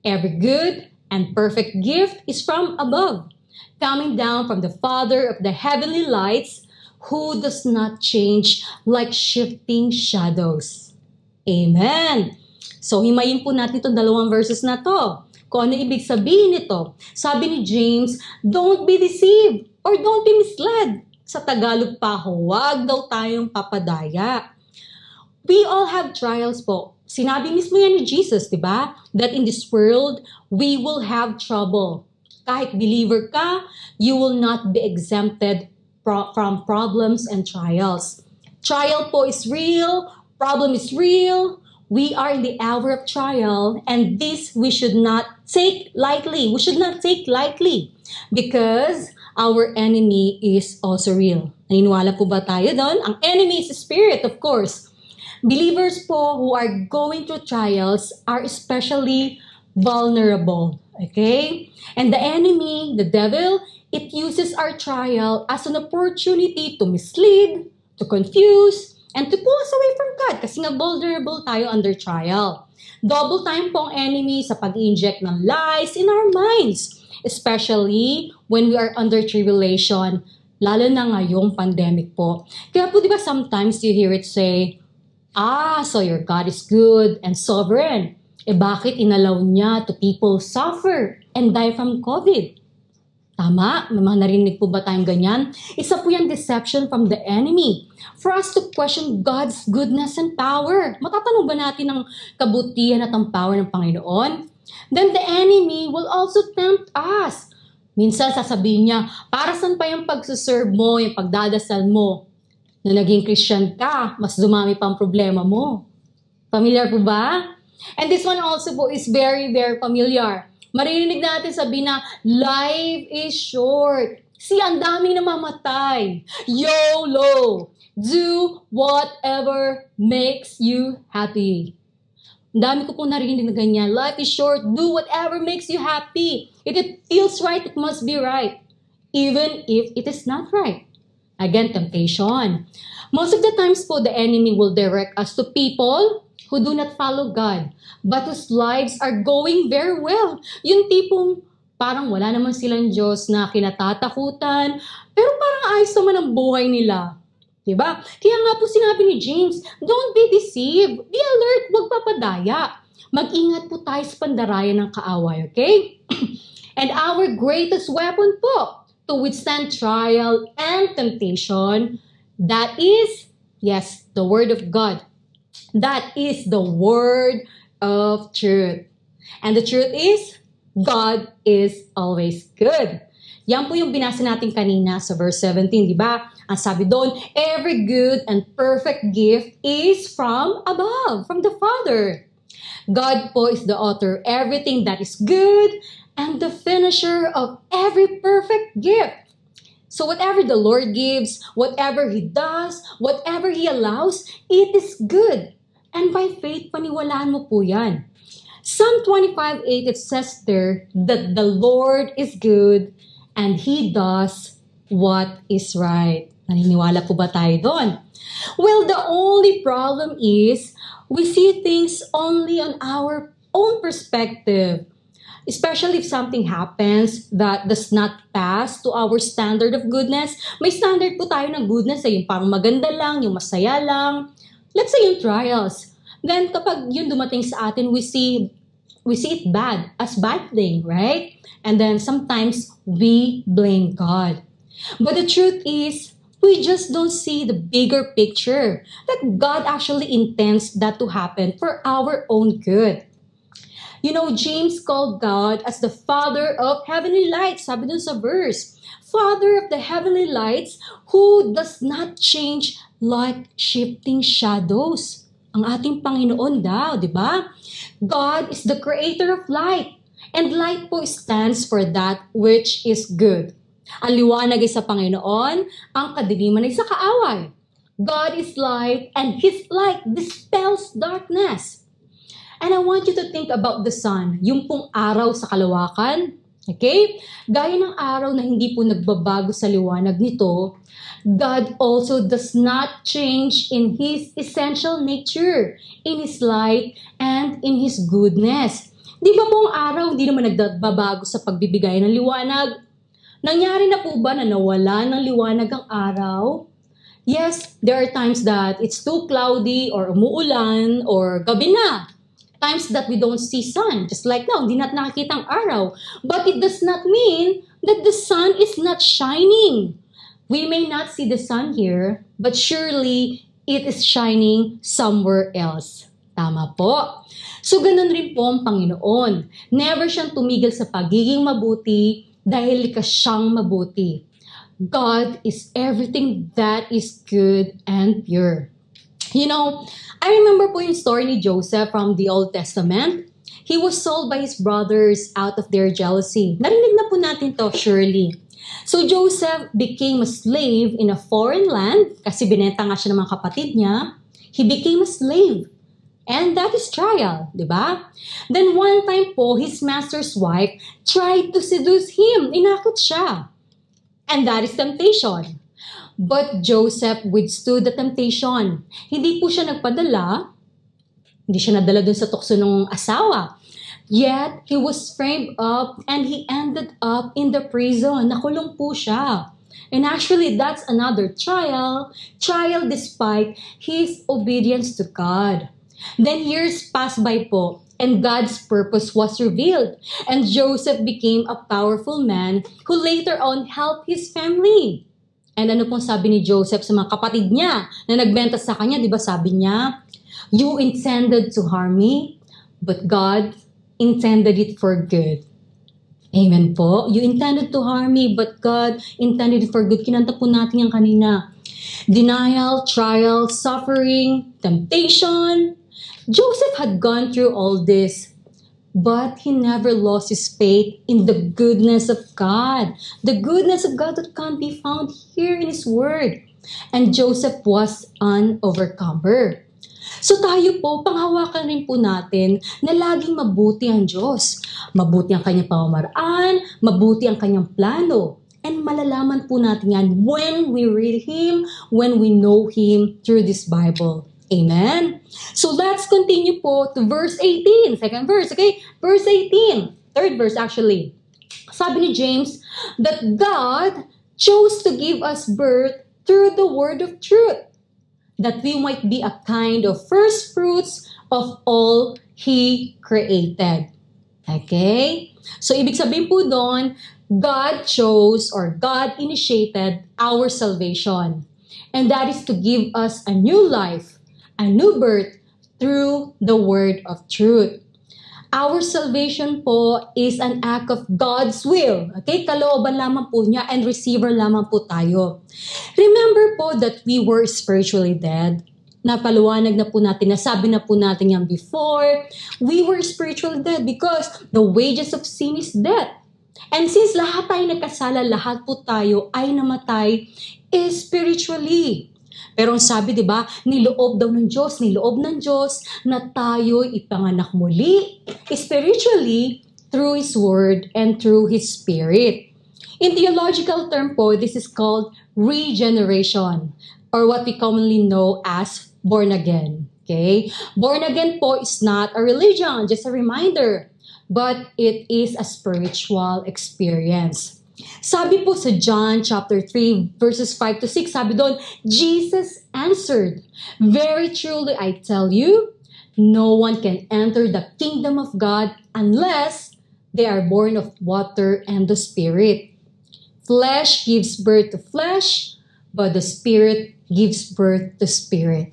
Every good and perfect gift is from above, coming down from the Father of the heavenly lights, who does not change like shifting shadows. Amen. So himayin po natin itong dalawang verses na to. Kung ano ibig sabihin nito. Sabi ni James, don't be deceived or don't be misled. Sa Tagalog pa, huwag daw tayong papadaya. We all have trials po. Sinabi mismo yan ni Jesus, di ba? That in this world, we will have trouble. Kahit believer ka, you will not be exempted from problems and trials. Trial po is real, problem is real. We are in the hour of trial, and this we should not take lightly. We should not take lightly because our enemy is also real. Naniniwala po ba tayo doon? Ang enemy is a spirit, of course. Believers po who are going through trials are especially vulnerable. Okay? And the enemy, the devil, it uses our trial as an opportunity to mislead, to confuse, and to pull us away from God kasi nga vulnerable tayo under trial. Double time po ang enemy sa pag-inject ng lies in our minds, especially when we are under tribulation, lalo na ngayong pandemic po. Kaya po di ba sometimes you hear it say, so your God is good and sovereign. Bakit inalaw niya to people suffer and die from COVID? Tama? May mga narinig po ba tayong ganyan? Isa po yung deception from the enemy. For us to question God's goodness and power. Matatanong ba natin ang kabutihan at ang power ng Panginoon? Then the enemy will also tempt us. Minsan sasabihin niya, para saan pa yung pagsuserve mo, yung pagdadasal mo? Na naging Christian ka, mas dumami pa ang problema mo. Familiar po ba? And this one also po is very, very familiar. Maririnig natin sabihin na, life is short. See, ang daming namamatay. YOLO. Do whatever makes you happy. Ang dami ko pong narinig na ganyan. Life is short. Do whatever makes you happy. If it feels right, it must be right. Even if it is not right. Again, temptation. Most of the times po, the enemy will direct us to people who do not follow God, but whose lives are going very well. Yung tipong parang wala naman silang Diyos na kinatatakutan, pero parang ayos naman ang buhay nila. Diba? Kaya nga po sinabi ni James, don't be deceived. Be alert, huwag papadaya. Mag-ingat po tayo sa pandarayan ng kaaway, okay? And our greatest weapon po to withstand trial and temptation, that is, yes, the Word of God. That is the word of truth. And the truth is, God is always good. Yan po yung binasa natin kanina sa verse 17, di ba? Ang sabi doon, every good and perfect gift is from above, from the Father. God po is the author of everything that is good and the finisher of every perfect gift. So whatever the Lord gives, whatever He does, whatever He allows, it is good. And by faith, paniwalaan mo po yan. Psalm 25:8, it says there that the Lord is good and He does what is right. Naniniwala po ba tayo doon? Well, the only problem is we see things only on our own perspective. Especially if something happens that does not pass to our standard of goodness. May standard po tayo ng goodness, yung parang maganda lang, yung masaya lang. Let's say yung trials. Then kapag yun dumating sa atin, we see it bad, as bad thing, right? And then sometimes we blame God. But the truth is, we just don't see the bigger picture that God actually intends that to happen for our own good. You know, James called God as the Father of heavenly lights. Sabi dun sa verse, Father of the heavenly lights who does not change like shifting shadows. Ang ating Panginoon daw, di ba? God is the creator of light. And light po stands for that which is good. Ang liwanag ay sa Panginoon, ang kadiliman ay sa kaaway. God is light and His light dispels darkness. And I want you to think about the sun, yung pong araw sa kalawakan. Okay? Gaya ng araw na hindi po nagbabago sa liwanag nito, God also does not change in His essential nature, in His light, and in His goodness. Di ba po ang araw hindi naman nagbabago sa pagbibigay ng liwanag? Nangyari na po ba na nawala ng liwanag ang araw? Yes, there are times that it's too cloudy or umuulan or gabi na. Times that we don't see sun, just like now, hindi natin nakikita ang araw. But it does not mean that the sun is not shining. We may not see the sun here, but surely it is shining somewhere else. Tama po. So ganun rin po ang Panginoon. Never siyang tumigil sa pagiging mabuti dahil likas siyang mabuti. God is everything that is good and pure. You know, I remember po yung story ni Joseph from the Old Testament. He was sold by his brothers out of their jealousy. Narinig na po natin to, surely. So Joseph became a slave in a foreign land kasi binenta nga siya ng mga kapatid niya. He became a slave. And that is trial, di ba? Then one time po, his master's wife tried to seduce him. Inakot siya. And that is temptation. But Joseph withstood the temptation. Hindi po siya nagpadala. Hindi siya nadala dun sa tukso ng asawa. Yet, he was framed up and he ended up in the prison. Nakulong po siya. And actually, that's another trial. Trial despite his obedience to God. Then years passed by po, and God's purpose was revealed. And Joseph became a powerful man who later on helped his family. And ano pong sabi ni Joseph sa mga kapatid niya na nagbenta sa kanya, di ba sabi niya, you intended to harm me, but God intended it for good. Amen po. You intended to harm me, but God intended it for good. Kinanta po natin yan kanina. Denial, trial, suffering, temptation. Joseph had gone through all this, but he never lost his faith in the goodness of God. The goodness of God that can be found here in His Word. And Joseph was an overcomer. So tayo po, panghawakan rin po natin na laging mabuti ang Diyos. Mabuti ang kanyang pamamaraan, mabuti ang kanyang plano. And malalaman po natin yan when we read Him, when we know Him through this Bible. Amen? So let's continue po to verse 18. Second verse, okay? Verse 18. Third verse actually. Sabi ni James that God chose to give us birth through the word of truth, that we might be a kind of first fruits of all He created. Okay? So ibig sabihin po doon, God chose or God initiated our salvation. And that is to give us a new life, a new birth through the word of truth. Our salvation po is an act of God's will. Okay? Kalooban lamang po niya and receiver lamang po tayo. Remember po that we were spiritually dead. Napaliwanag na po natin, nasabi na po natin yan before. We were spiritually dead because the wages of sin is death. And since lahat tayo nagkasala, lahat po tayo ay namatay spiritually. Pero ang sabi, di ba, niloob ng Diyos na tayo ipanganak muli spiritually through His Word and through His Spirit. In theological term po, this is called regeneration, or what we commonly know as born again. Okay? Born again po is not a religion, just a reminder, but it is a spiritual experience. Sabi po sa John chapter 3 verses 5 to 6, sabi doon, Jesus answered, "Very truly I tell you, no one can enter the kingdom of God unless they are born of water and the Spirit. Flesh gives birth to flesh, but the Spirit gives birth to spirit."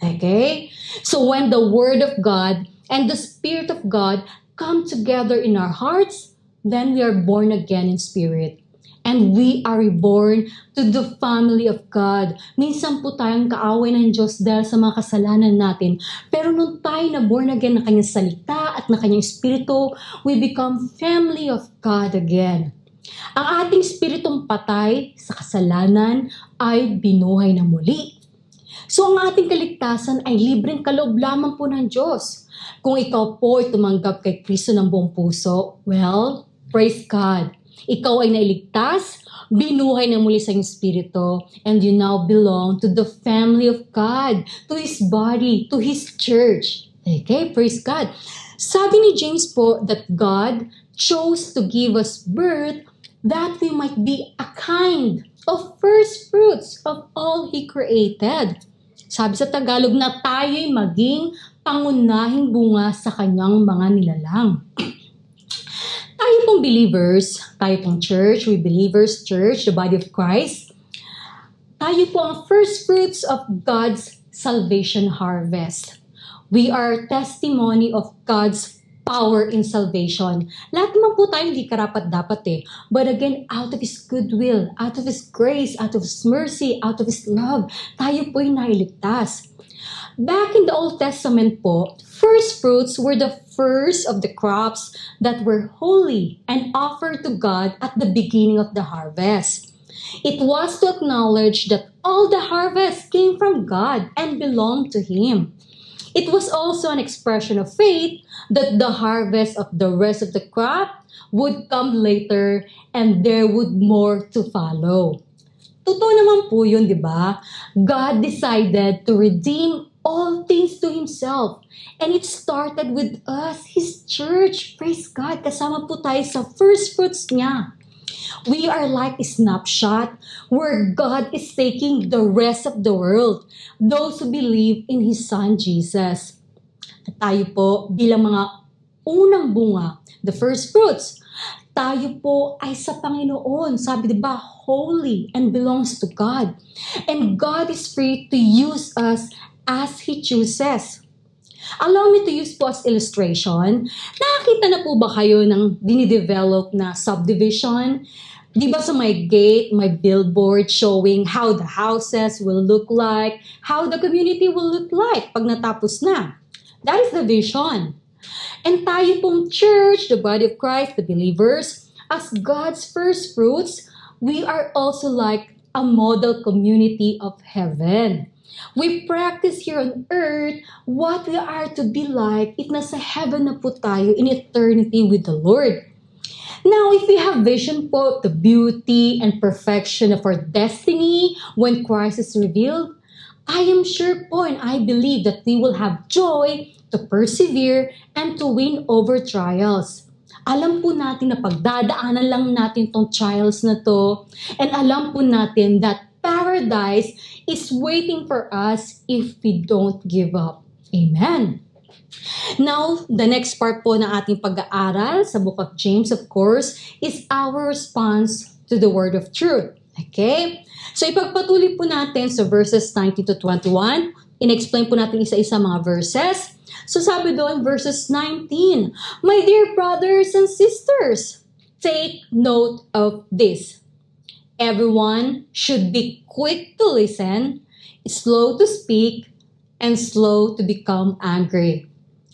Okay? So when the Word of God and the Spirit of God come together in our hearts, then we are born again in spirit. And we are reborn to the family of God. Minsan po tayong kaaway ng Diyos dahil sa mga kasalanan natin. Pero nung tayo na born again ng kanyang salita at ng kanyang espiritu, we become family of God again. Ang ating spiritong patay sa kasalanan ay binuhay na muli. So ang ating kaligtasan ay libreng kaloob lamang po ng Diyos. Kung ikaw po ay tumanggap kay Kristo ng buong puso, well, praise God. Ikaw ay nailigtas, binuhay na muli sa iyong spirito, and you now belong to the family of God, to His body, to His church. Okay, praise God. Sabi ni James po that God chose to give us birth that we might be a kind of first fruits of all He created. Sabi sa Tagalog na tayo'y maging pangunahing bunga sa kanyang mga nilalang. Tayo pong believers, tayo pong church, we believers church, the body of Christ, tayo po ang first fruits of God's salvation harvest. We are testimony of God's power in salvation. Lahat naman po tayo hindi karapat-dapat But again, out of His goodwill, out of His grace, out of His mercy, out of His love, tayo po'y nailigtas. Back in the Old Testament po, first fruits were the first of the crops that were holy and offered to God at the beginning of the harvest. It was to acknowledge that all the harvest came from God and belonged to Him. It was also an expression of faith that the harvest of the rest of the crop would come later and there would more to follow. Totoo naman po yun, di ba? God decided to redeem all things to Himself. And it started with us, His church. Praise God. Kasama po tayo sa first fruits niya. We are like a snapshot where God is taking the rest of the world, those who believe in His Son, Jesus. At tayo po, bilang mga unang bunga, the first fruits, tayo po ay sa Panginoon. Sabi diba, holy and belongs to God. And God is free to use us as He chooses. Allow me to use po as illustration. Nakakita na po ba kayo ng dinidevelop na subdivision? Di ba sa may gate, may billboard showing how the houses will look like, how the community will look like pag natapos na? That is the vision. And tayo pong church, the body of Christ, the believers, as God's first fruits, we are also like a model community of heaven. We practice here on earth what we are to be like if nasa heaven na po tayo in eternity with the Lord. Now, if we have vision po of the beauty and perfection of our destiny when Christ is revealed, I am sure po and I believe that we will have joy to persevere and to win over trials. Alam po natin na pagdadaanan lang natin tong trials na to, and alam po natin that paradise is waiting for us if we don't give up. Amen. Now, the next part po ng ating pag-aaral sa Book of James, of course, is our response to the word of truth. Okay? So, ipagpatuloy po natin sa verses 19 to 21. In-explain po natin isa-isa mga verses. So sabi doon, verses 19, "My dear brothers and sisters, take note of this. Everyone should be quick to listen, slow to speak, and slow to become angry."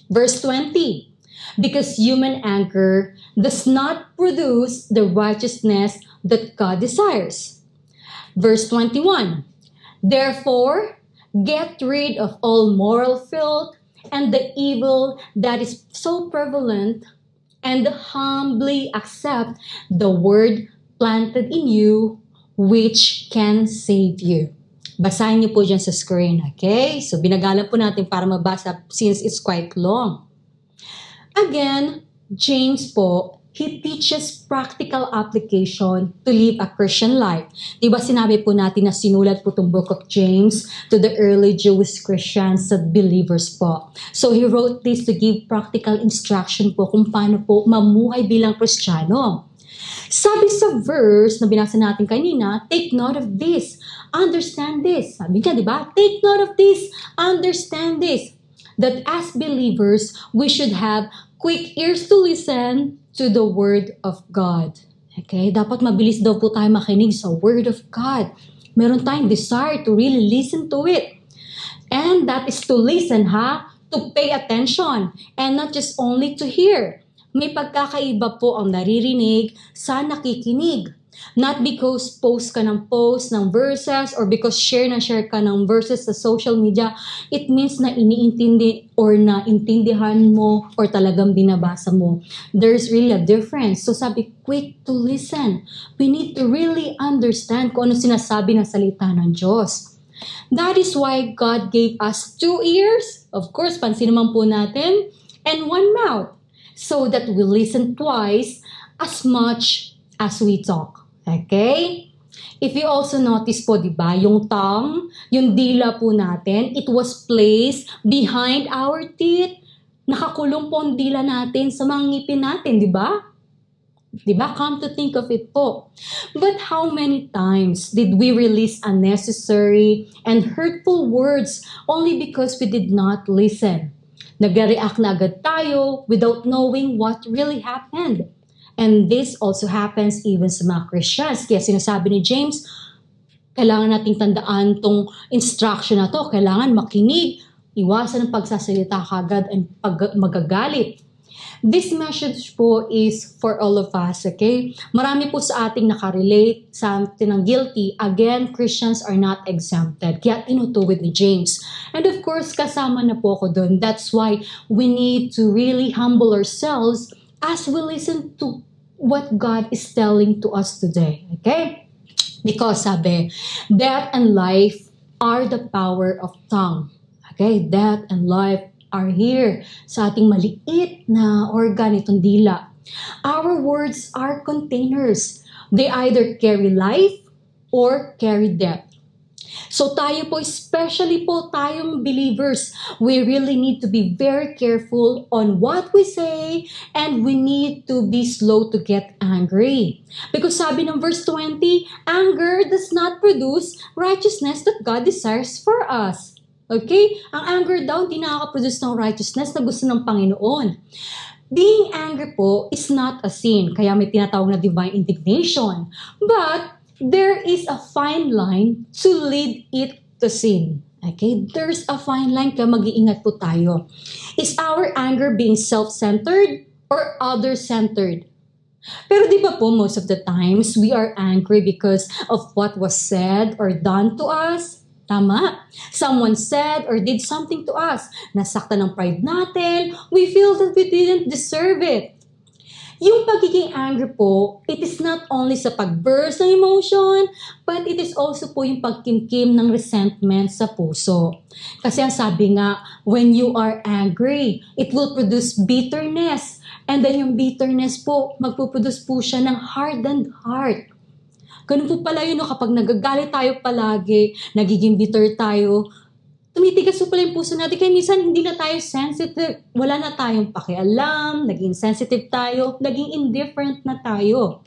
Verse 20, "Because human anger does not produce the righteousness that God desires." Verse 21, "Therefore, get rid of all moral filth and the evil that is so prevalent, and humbly accept the word planted in you, which can save you." Basahin niyo po dyan sa screen, okay? So, binagalan po natin para mabasa since it's quite long. Again, James po, he teaches practical application to live a Christian life. Diba sinabi po natin na sinulat po itong book of James to the early Jewish Christians at believers po. So he wrote this to give practical instruction po kung paano po mamuhay bilang Kristiyano. Sabi sa verse na binasa natin kanina, "Take note of this, understand this." Sabi niya, diba? Take note of this, understand this. That as believers, we should have quick ears to listen to the Word of God. Okay? Dapat mabilis daw po tayo makinig sa Word of God. Meron tayong desire to really listen to it. And that is to listen, to pay attention. And not just only to hear. May pagkakaiba po ang naririnig sa nakikinig. Not because post ka ng verses or because share ka ng verses sa social media, it means na iniintindi or na intindihan mo or talagang binabasa mo. There's really a difference. So sabi, quick to listen. We need to really understand kung ano sinasabi ng salita ng Diyos. That is why God gave us 2 ears, of course, pansin naman po natin, and 1 mouth, so that we listen twice as much as we talk. Okay? If you also notice po, di ba, yung tongue, yung dila po natin, it was placed behind our teeth. Nakakulong po ang dila natin sa mga ngipin natin, di ba? Di ba? Come to think of it po. But how many times did we release unnecessary and hurtful words only because we did not listen? Nag-react na agad tayo without knowing what really happened. And this also happens even sa mga Christians. Kaya sinasabi ni James, kailangan nating tandaan tong instruction na to. Kailangan makinig, iwasan ang pagsasalita kagad and magagalit. This message po is for all of us, okay? Marami po sa ating nakarelate sa atin ng guilty. Again, Christians are not exempted. Kaya tinutuwid ni James. And of course, kasama na po ako dun. That's why we need to really humble ourselves as we listen to what God is telling to us today, okay? Because sabi, death and life are the power of tongue. Okay? Death and life are here sa ating maliit na organ, itong dila. Our words are containers. They either carry life or carry death. So tayo po, especially po tayong believers, we really need to be very careful on what we say, and we need to be slow to get angry. Because sabi ng verse 20, anger does not produce righteousness that God desires for us. Okay? Ang anger daw, hindi nakaka-produce ng righteousness na gusto ng Panginoon. Being angry po is not a sin, kaya may tinatawag na divine indignation. But there is a fine line to lead it to sin. Okay? There's a fine line, kaya mag-iingat po tayo. Is our anger being self-centered or other-centered? Pero di ba po, most of the times, we are angry because of what was said or done to us? Tama. Someone said or did something to us. Nasaktan ng pride natin. We feel that we didn't deserve it. Yung pagiging angry po, it is not only sa pag-burst ng emotion, but it is also po yung pagkimkim ng resentment sa puso. Kasi ang sabi nga, when you are angry, it will produce bitterness. And then yung bitterness po, magpuproduce po siya ng hardened heart. Ganun po pala yun, no? Kapag nagagalit tayo palagi, nagiging bitter tayo, tumitigas po pala yung puso natin. Kaya minsan hindi na tayo sensitive, wala na tayong pakialam, naging sensitive tayo, naging indifferent na tayo.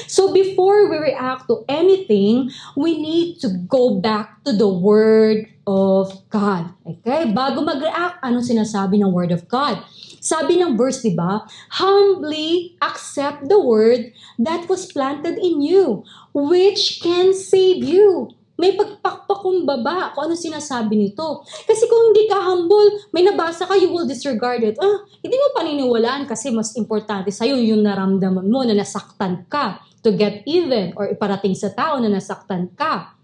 So before we react to anything, we need to go back to the Word of God. Okay? Bago mag-react, anong sinasabi ng Word of God? Sabi ng verse, di ba? Humbly accept the word that was planted in you, which can save you. May pagpakpakumbaba kung ano sinasabi nito. Kasi kung hindi ka humble, may nabasa ka, you will disregard it. Hindi mo paniniwalaan kasi mas importante sa'yo yung naramdaman mo na nasaktan ka to get even or iparating sa tao na nasaktan ka.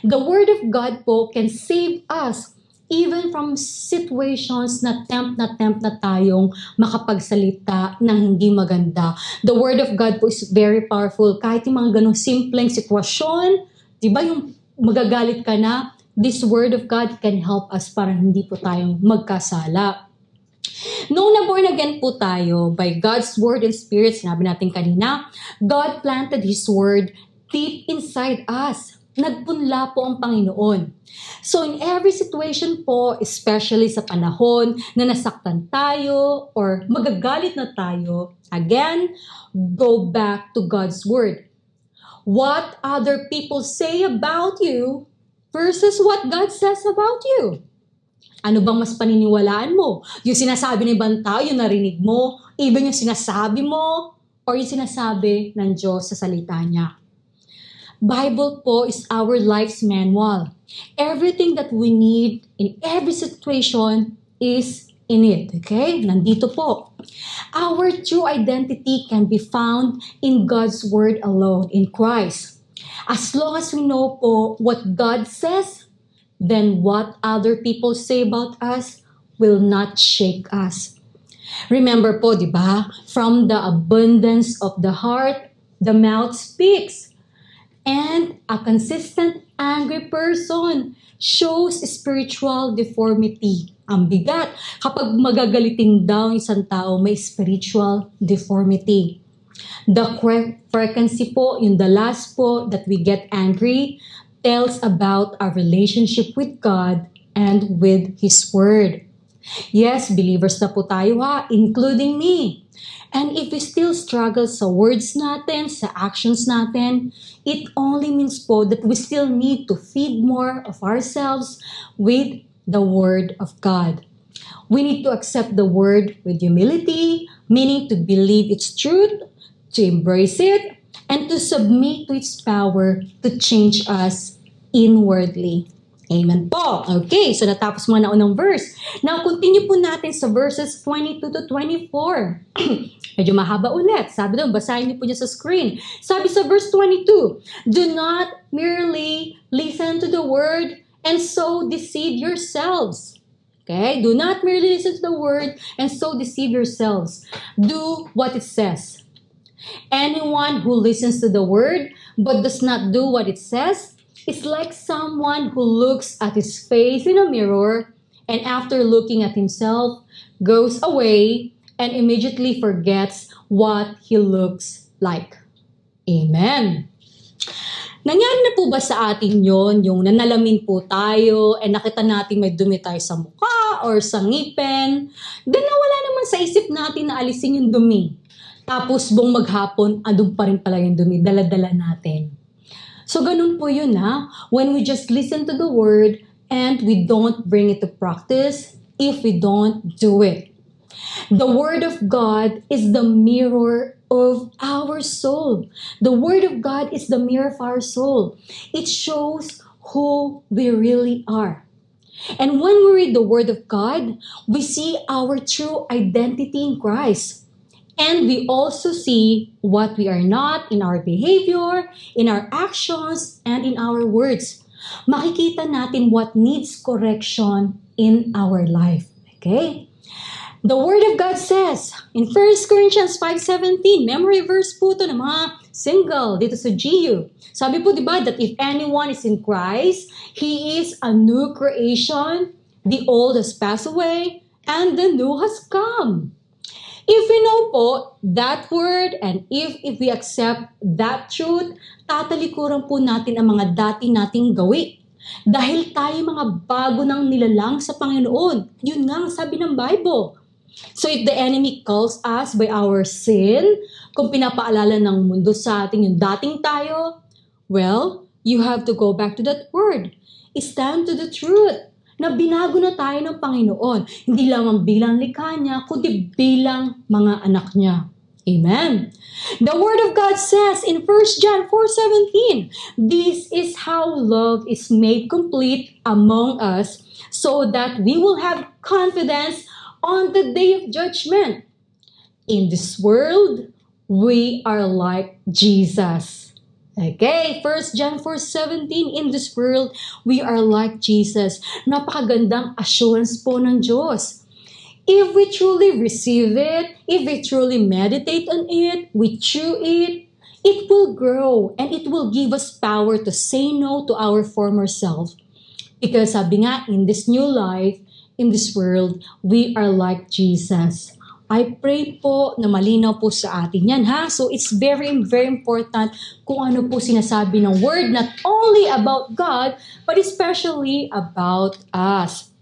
The Word of God po can save us even from situations na tempt na tayong makapagsalita ng hindi maganda. The Word of God po is very powerful. Kahit yung mga ganong simpleng sitwasyon, di ba yung magagalit ka na, this Word of God can help us para hindi po tayong magkasala. Noong na-born again po tayo by God's Word and Spirit, sinabi natin kanina, God planted His Word deep inside us. Nagpunla po ang Panginoon. So in every situation po, especially sa panahon na nasaktan tayo or magagalit na tayo, again, go back to God's Word. What other people say about you versus what God says about you. Ano bang mas paniniwalaan mo? Yung sinasabi ng ibang tao, yung narinig mo, even yung sinasabi mo, or yung sinasabi ng Diyos sa salita niya. Bible po is our life's manual. Everything that we need in every situation is in it. Okay? Nandito po. Our true identity can be found in God's Word alone, in Christ. As long as we know po what God says, then what other people say about us will not shake us. Remember po, di ba? From the abundance of the heart, the mouth speaks. And a consistent angry person shows spiritual deformity. Ang bigat. Kapag magagalitin daw isang tao, may spiritual deformity. The frequency po, yung the last po that we get angry, tells about our relationship with God and with His Word. Yes, believers na po tayo ha, including me. And if we still struggle sa words natin, sa actions natin, it only means po that we still need to feed more of ourselves with the Word of God. We need to accept the Word with humility, meaning to believe its truth, to embrace it, and to submit to its power to change us inwardly. Amen po. Okay, so natapos mo na unang verse. Now, continue po natin sa verses 22 to 24. Medyo mahaba ulit. Sabi doon, basahin niyo po niya sa screen. Sabi sa verse 22, do not merely listen to the word and so deceive yourselves. Okay? Do not merely listen to the word and so deceive yourselves. Do what it says. Anyone who listens to the word but does not do what it says is like someone who looks at his face in a mirror and after looking at himself goes away and immediately forgets what he looks like. Amen. Nangyari na po ba sa atin yon, yung nanalamin po tayo and nakita natin may dumi tayo sa mukha or sa ngipin, then nawala naman sa isip natin na alisin yung dumi. Tapos buong maghapon, andun pa rin pala yung dumi, dala-dala natin. So ganun po yun ha, when we just listen to the word and we don't bring it to practice if we don't do it. The Word of God is the mirror of our soul. The Word of God is the mirror of our soul. It shows who we really are. And when we read the Word of God, we see our true identity in Christ. And we also see what we are not in our behavior, in our actions, and in our words. Makikita natin what needs correction in our life. Okay? The Word of God says in 1 Corinthians 5:17, memory verse po ito ng mga single dito sa GU. Sabi po diba that if anyone is in Christ, he is a new creation, the old has passed away, and the new has come. If we know po that word and if we accept that truth, tatalikuran po natin ang mga dati nating gawi. Dahil tayo mga bago ng nilalang sa Panginoon. Yun nga ang sabi ng Bible. So if the enemy calls us by our sin, kung pinapaalala ng mundo sa atin yung dating tayo, well, you have to go back to that word. stand to the truth na binago na tayo ng Panginoon. Hindi lamang bilang likha niya, kundi bilang mga anak niya. Amen. The Word of God says in 1 John 4:17, this is how love is made complete among us so that we will have confidence on the day of judgment. In this world, we are like Jesus. Okay, 1 John 4:17, in this world, we are like Jesus. Napakagandang assurance po ng Diyos. If we truly receive it, if we truly meditate on it, we chew it, it will grow and it will give us power to say no to our former self. Because sabi nga, in this new life, in this world, we are like Jesus. I pray po na malinaw po sa atin yan, ha? So it's very, very important kung ano po sinasabi ng word, not only about God, but especially about us.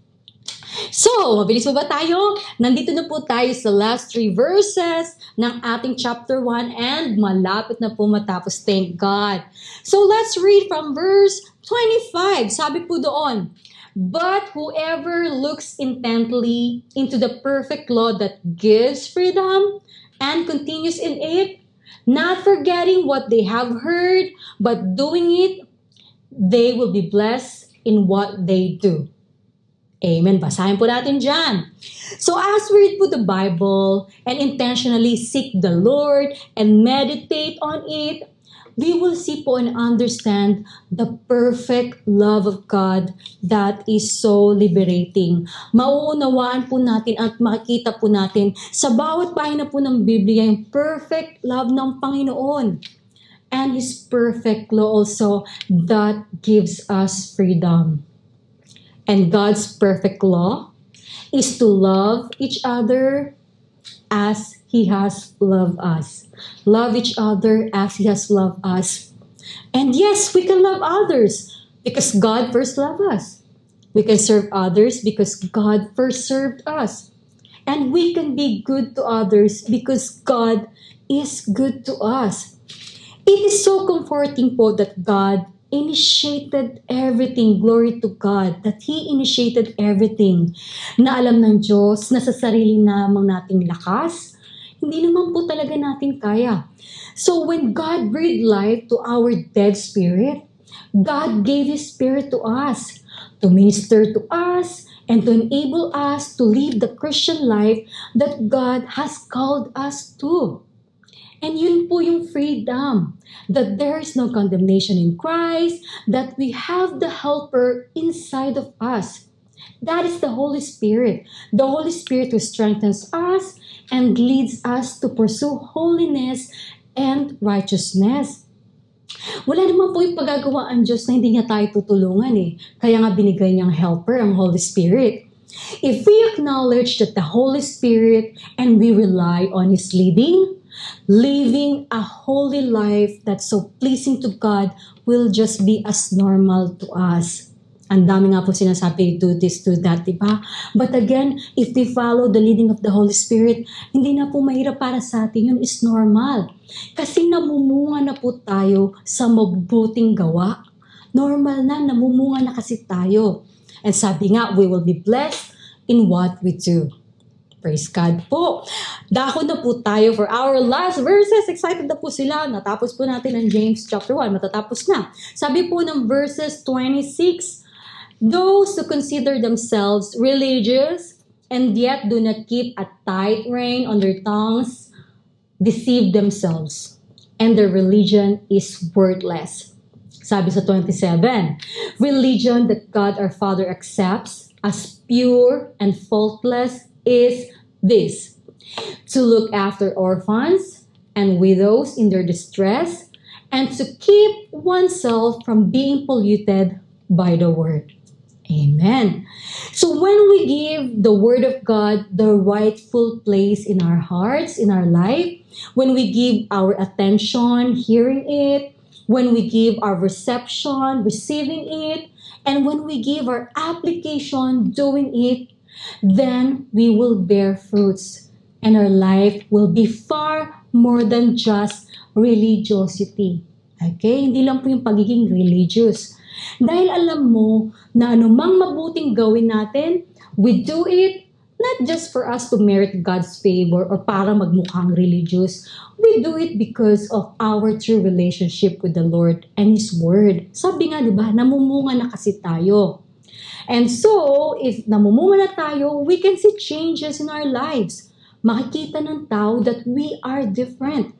So, mabilis po ba tayo? Nandito na po tayo sa last 3 verses ng ating chapter 1 and malapit na po matapos. Thank God. So, let's read from verse 25. Sabi po doon, but whoever looks intently into the perfect law that gives freedom and continues in it, not forgetting what they have heard, but doing it, they will be blessed in what they do. Amen. Basahin po natin dyan. So as we read po the Bible and intentionally seek the Lord and meditate on it, we will see po and understand the perfect love of God that is so liberating. Mauunawaan po natin at makikita po natin sa bawat pahina po ng Biblia yung perfect love ng Panginoon and His perfect law also that gives us freedom. And God's perfect law is to love each other as He has loved us. Love each other as He has loved us. And yes, we can love others because God first loved us. We can serve others because God first served us. And we can be good to others because God is good to us. It is so comforting po that God initiated everything. Glory to God that He initiated everything. Na alam ng Diyos na sa sarili namang nating lakas, hindi naman po talaga natin kaya. So when God breathed life to our dead spirit, God gave His Spirit to us to minister to us and to enable us to live the Christian life that God has called us to. And yun po yung freedom, that there is no condemnation in Christ, that we have the helper inside of us. That is the Holy Spirit. The Holy Spirit who strengthens us and leads us to pursue holiness and righteousness. Wala naman po yung pagagawa ang Diyos na hindi niya tayo tutulungan eh. Kaya nga binigay niyang helper, ang Holy Spirit. If we acknowledge that the Holy Spirit and we rely on His leading, living a holy life that's so pleasing to God will just be as normal to us. Ang dami nga po sinasabi, do this, do that, diba? But again, if we follow the leading of the Holy Spirit, hindi na po mahirap para sa atin, yun is normal. Kasi namumunga na po tayo sa mabuting gawa. Normal na, namumunga na kasi tayo. And sabi nga, we will be blessed in what we do. Praise God po. Dako na po tayo for our last verses. Excited na po sila. Natapos po natin ang James chapter 1. Matatapos na. Sabi po ng verses 26, those who consider themselves religious and yet do not keep a tight rein on their tongues deceive themselves, and their religion is worthless. Sabi sa 27, religion that God our Father accepts as pure and faultless is this: to look after orphans and widows in their distress, and to keep oneself from being polluted by the word. Amen. So when we give the word of God the rightful place in our hearts, in our life, when we give our attention, hearing it, when we give our reception, receiving it, and when we give our application, doing it, then we will bear fruits, and our life will be far more than just religiosity. Okay? Hindi lang po yung pagiging religious. Dahil alam mo na anumang mabuting gawin natin, we do it not just for us to merit God's favor or para magmukhang religious. We do it because of our true relationship with the Lord and His Word. Sabi nga, di ba, namumunga na kasi tayo. And so, if namumunga na tayo, we can see changes in our lives. Makikita ng tao that we are different.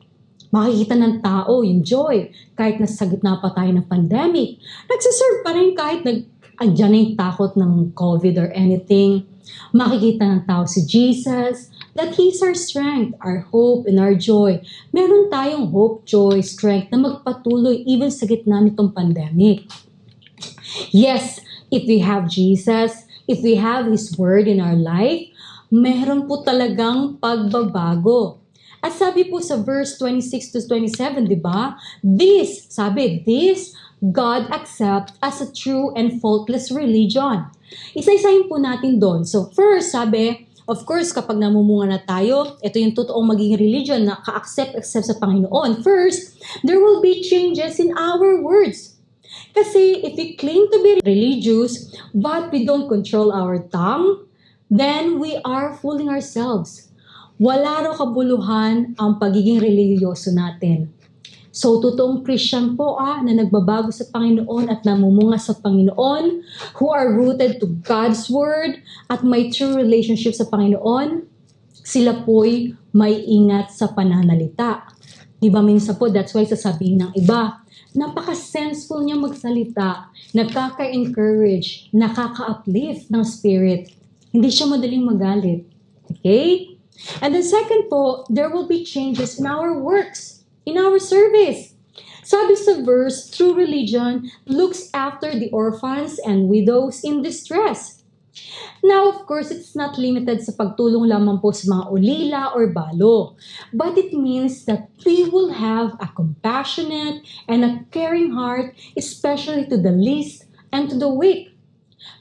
Makikita ng tao yung joy kahit nasa gitna pa tayo ng pandemic. Nagsiserve pa rin kahit andyan na yung takot ng COVID or anything. Makikita ng tao si Jesus, that He's our strength, our hope, and our joy. Meron tayong hope, joy, strength na magpatuloy even sa gitna nitong pandemic. Yes, if we have Jesus, if we have His Word in our life, meron po talagang pagbabago. At sabi po sa verse 26 to 27, di ba? This God accept as a true and faultless religion. Isa-isahin po natin doon. So first, sabi, of course, kapag namumunga na tayo, ito yung totoong magiging religion na ka-accept sa Panginoon. First, there will be changes in our words. Kasi if we claim to be religious, but we don't control our tongue, then we are fooling ourselves. Wala raw kabuluhan ang pagiging religyoso natin. So, totoong Christian po na nagbabago sa Panginoon at namumunga sa Panginoon, who are rooted to God's Word at may true relationship sa Panginoon, sila po'y may ingat sa pananalita. Di ba minsan po, that's why sasabihin ng iba, napaka-senseful niya magsalita, nakaka-encourage, nakaka-uplift ng spirit. Hindi siya madaling magalit. Okay? And then second po, there will be changes in our works. In our service. Sabi sa verse, true religion looks after the orphans and widows in distress. Now, of course, it's not limited sa pagtulong lamang po sa mga ulila or balo. But it means that we will have a compassionate and a caring heart, especially to the least and to the weak.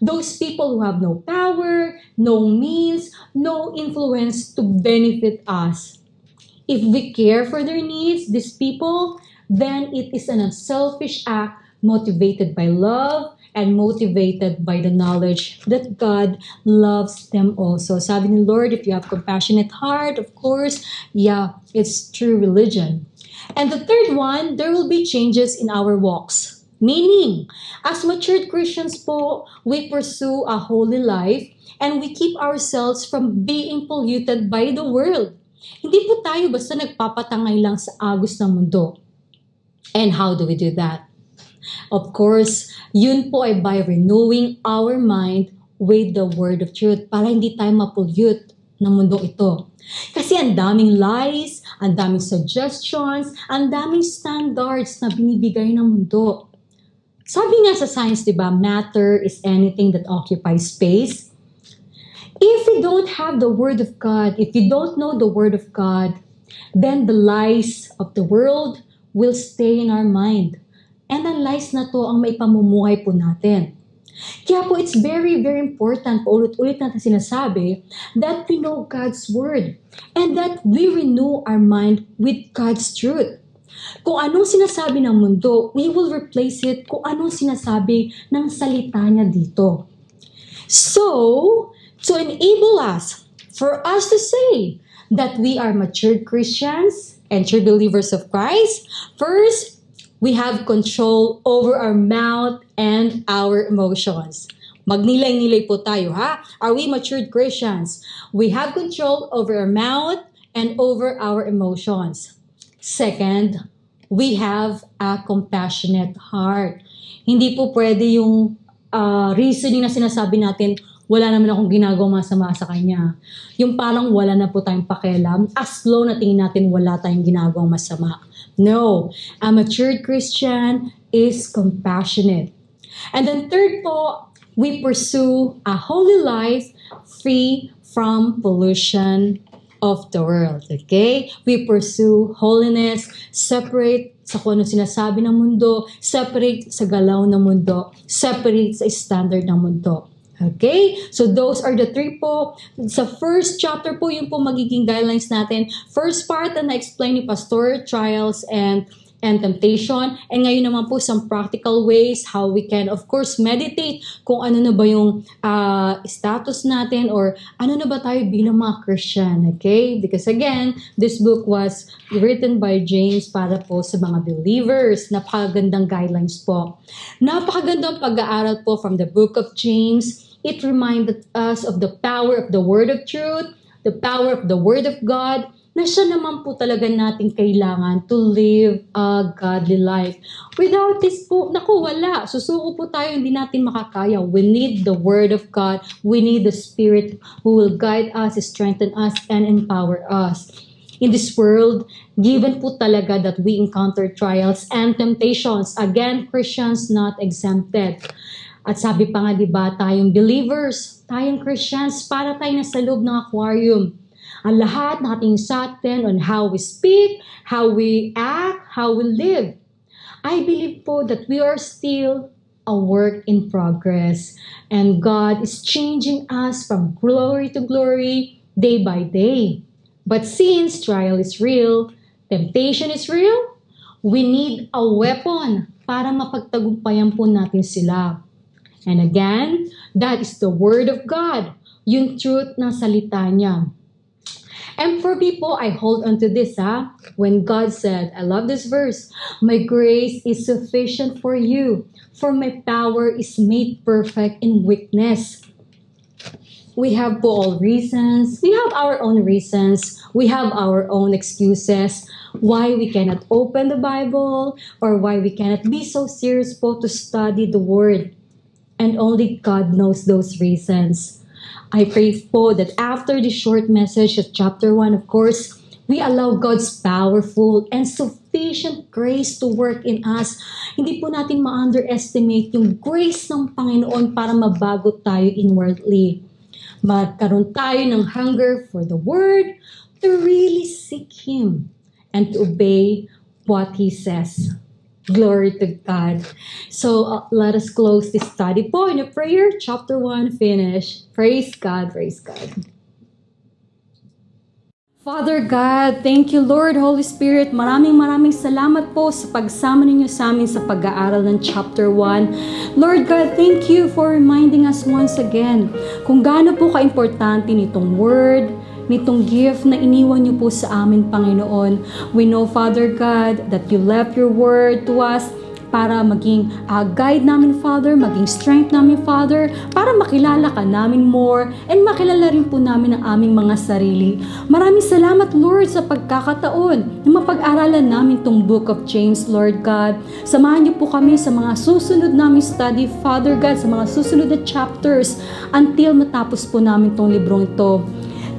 Those people who have no power, no means, no influence to benefit us. If we care for their needs, these people, then it is an unselfish act motivated by love and motivated by the knowledge that God loves them also. Sabi ni Lord, if you have compassionate heart, of course, it's true religion. And the third one, there will be changes in our walks. Meaning, as matured Christians po, we pursue a holy life and we keep ourselves from being polluted by the world. Hindi po tayo basta nagpapatangay lang sa agos ng mundo. And how do we do that? Of course, yun po ay by renewing our mind with the word of truth para hindi tayo mapollute ng mundo ito. Kasi ang daming lies, ang daming suggestions, ang daming standards na binibigay ng mundo. Sabi nga sa science, di ba, matter is anything that occupies space. If we don't have the Word of God, if we don't know the Word of God, then the lies of the world will stay in our mind. And ang lies na to ang may pamumuhay po natin. Kaya po it's very, very important, paulit-ulit natin sinasabi, that we know God's Word and that we renew our mind with God's truth. Kung anong sinasabi ng mundo, we will replace it kung anong sinasabi ng salita niya dito. So, to enable us, for us to say that we are matured Christians and true believers of Christ, first, we have control over our mouth and our emotions. Magnilay-nilay po tayo, ha? Are we matured Christians? We have control over our mouth and over our emotions. Second, we have a compassionate heart. Hindi po pwede yung reasoning na sinasabi natin, wala naman akong ginagawang masama sa kanya. Yung parang wala na po tayong pakialam. As low na tingin natin wala tayong ginagawang masama. No. A matured Christian is compassionate. And then third po, we pursue a holy life free from pollution of the world. Okay? We pursue holiness, separate sa kung ano sinasabi ng mundo, separate sa galaw ng mundo, separate sa standard ng mundo. Okay? So those are the three po. Sa first chapter po, yun po magiging guidelines natin. First part na na-explain ni Pastor, trials and and temptation. And ngayon naman po some practical ways how we can of course meditate kung ano na ba yung status natin or ano na ba tayo bilang mga Christian. Okay? Because again, this book was written by James para po sa mga believers. Napakagandang guidelines po. Napakagandang pag-aaral po from the book of James. It reminded us of the power of the word of truth, the power of the word of God, na siya naman po talaga natin kailangan to live a godly life. Without this po, naku, wala. Susuko po tayo, hindi natin makakaya. We need the Word of God. We need the Spirit who will guide us, strengthen us, and empower us. In this world, given po talaga that we encounter trials and temptations. Again, Christians not exempted. At sabi pa nga, di ba, tayong believers, tayong Christians, para tayo nasa loob ng aquarium. Ang lahat nakatingin sa atin on how we speak, how we act, how we live. I believe po that we are still a work in progress. And God is changing us from glory to glory, day by day. But since trial is real, temptation is real, we need a weapon para mapagtagumpayan po natin sila. And again, that is the Word of God, yung truth ng salita niya. And for people, I hold on to this, when God said, I love this verse, my grace is sufficient for you, for my power is made perfect in weakness. We have po all reasons, we have our own reasons, we have our own excuses, why we cannot open the Bible, or why we cannot be so serious po to study the Word. And only God knows those reasons. I pray po that after this short message of chapter 1, of course, we allow God's powerful and sufficient grace to work in us. Hindi po natin ma-underestimate yung grace ng Panginoon para mabago tayo inwardly. Magkaroon tayo ng hunger for the Word, to really seek Him, and to obey what He says. Glory to God. So let us close this study po in a prayer. Chapter 1 finish. Praise God. Praise God. Father God, thank you Lord, Holy Spirit. Maraming salamat po sa pagsama ninyo sa amin sa pag-aaral ng chapter 1. Lord God, thank you for reminding us once again kung gaano po ka-importante nitong word, nitong gift na iniwan niyo po sa amin, Panginoon. We know, Father God, that you left your word to us para maging guide namin, Father, maging strength namin, Father, para makilala ka namin more and makilala rin po namin ang aming mga sarili. Maraming salamat, Lord, sa pagkakataon na mapag-aralan namin tong Book of James, Lord God. Samahan niyo po kami sa mga susunod namin study, Father God, sa mga susunod na chapters until matapos po namin tong librong ito.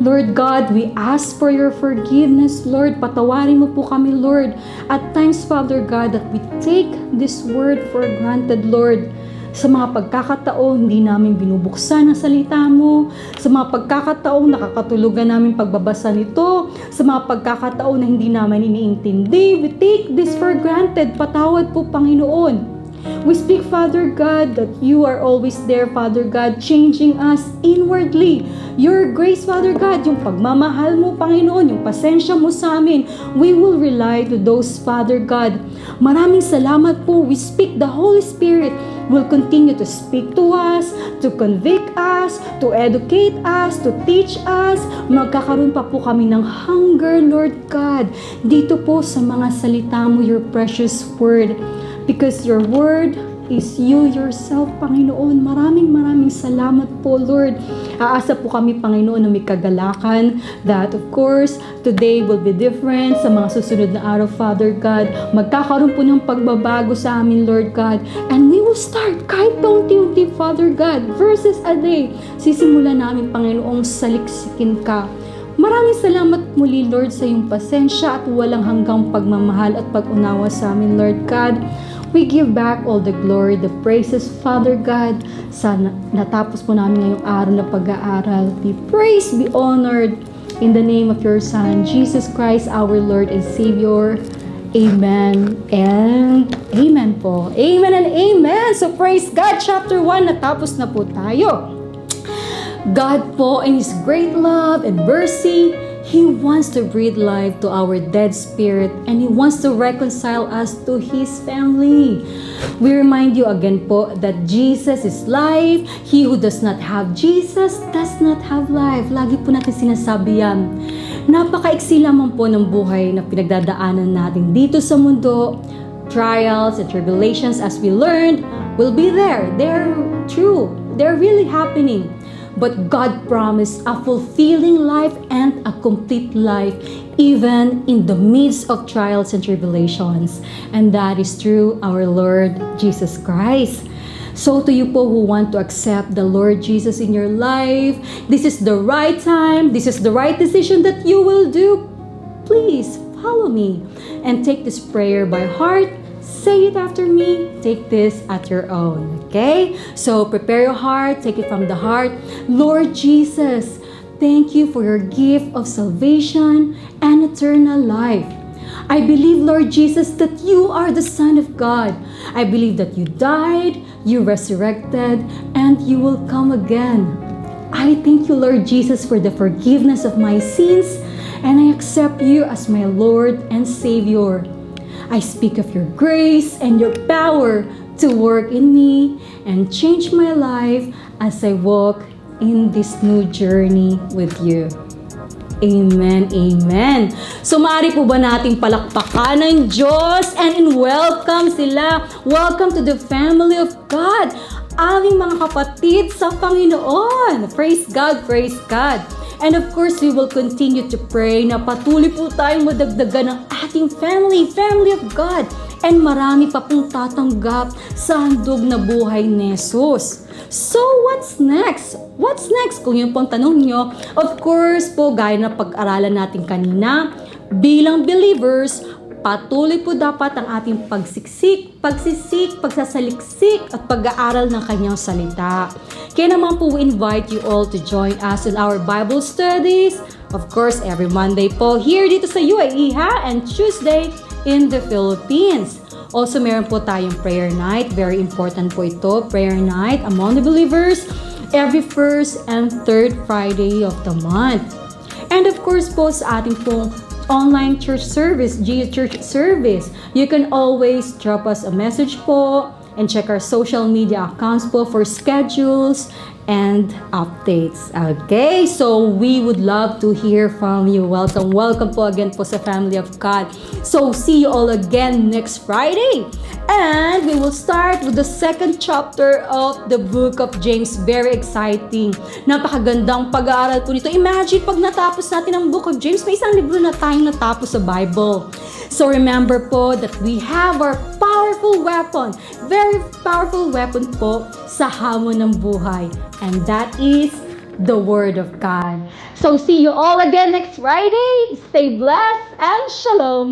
Lord God, we ask for your forgiveness, Lord. Patawarin mo po kami, Lord. At times, Father God, that we take this word for granted, Lord. Sa mga pagkakataon, hindi namin binubuksan ang salita mo. Sa mga pagkakataon, nakakatulugan namin pagbabasa nito. Sa mga pagkakataon na hindi namin iniintindi, we take this for granted. Patawad po, Panginoon. We speak, Father God, that you are always there, Father God, changing us inwardly. Your grace, Father God, yung pagmamahal mo, Panginoon, yung pasensya mo sa amin, we will rely to those, Father God. Maraming salamat po. We speak, the Holy Spirit will continue to speak to us, to convict us, to educate us, to teach us. Magkakaroon pa po kami ng hunger, Lord God, dito po sa mga salita mo, your precious word. Because your word is you yourself, Panginoon. Maraming salamat po, Lord. Aasa po kami, Panginoon, na may kagalakan that, of course, today will be different sa mga susunod na araw, Father God. Magkakaroon po ng pagbabago sa amin, Lord God. And we will start kahit paunti-unti, Father God, verses a day. Sisimulan namin, Panginoong saliksikin ka. Maraming salamat muli, Lord, sa iyong pasensya at walang hanggang pagmamahal at pag-unawa sa amin, Lord God. We give back all the glory, the praises, Father God, sa natapos po namin ngayong araw na pag-aaral. Be praised, be honored in the name of your Son, Jesus Christ, our Lord and Savior. Amen and amen po. Amen and amen. So praise God, chapter 1, natapos na po tayo. God po in His great love and mercy, He wants to breathe life to our dead spirit, and He wants to reconcile us to His family. We remind you again po that Jesus is life. He who does not have Jesus does not have life. Lagi po natin sinasabi yan. Napakaiksi lamang po ng buhay na pinagdadaanan natin dito sa mundo. Trials and tribulations, as we learned, will be there. They're true. They're really happening. But God promised a fulfilling life and a complete life even in the midst of trials and tribulations. And that is through our Lord Jesus Christ. So to you po who want to accept the Lord Jesus in your life, this is the right time, this is the right decision that you will do. Please follow me and take this prayer by heart. Say it after me. Take this at your own. Okay? So prepare your heart. Take it from the heart. Lord Jesus, thank you for your gift of salvation and eternal life. I believe, Lord Jesus, that you are the Son of God. I believe that you died, you resurrected, and you will come again. I thank you, Lord Jesus, for the forgiveness of my sins, and I accept you as my Lord and Savior. I speak of your grace and your power to work in me and change my life as I walk in this new journey with you. Amen, amen. So maaari po ba nating palakpakan ng Diyos and welcome sila. Welcome to the family of God. Aming mga kapatid sa Panginoon. Praise God, praise God. And of course, we will continue to pray na patuloy po tayong madagdagan ng ating family of God. And marami pa pong tatanggap sa handog na buhay ni Jesus. So, what's next? What's next? Kung yun pong tanong nyo, of course po, gaya na pag-aralan natin kanina, bilang believers, patuloy po dapat ang ating pagsisik, pagsasaliksik at pag-aaral ng kanyang salita. Kaya naman po, we invite you all to join us in our Bible studies. Of course, every Monday po here dito sa UAE and Tuesday in the Philippines. Also, meron po tayong prayer night. Very important po ito, prayer night among the believers every first and third Friday of the month. And of course po, sa ating pong online church service, Church service, you can always drop us a message po and check our social media accounts po for schedules and updates. Okay, so we would love to hear from you. Welcome po again po sa family of God. So see you all again next Friday. And we will start with the second chapter of the book of James. Very exciting. Napakagandang pag-aaral po nito. Imagine pag natapos natin ang book of James, may isang libro na tayong natapos sa Bible. So remember po that we have our powerful weapon, very powerful weapon po sa hamon ng buhay. And that is the Word of God. So see you all again next Friday. Stay blessed and shalom.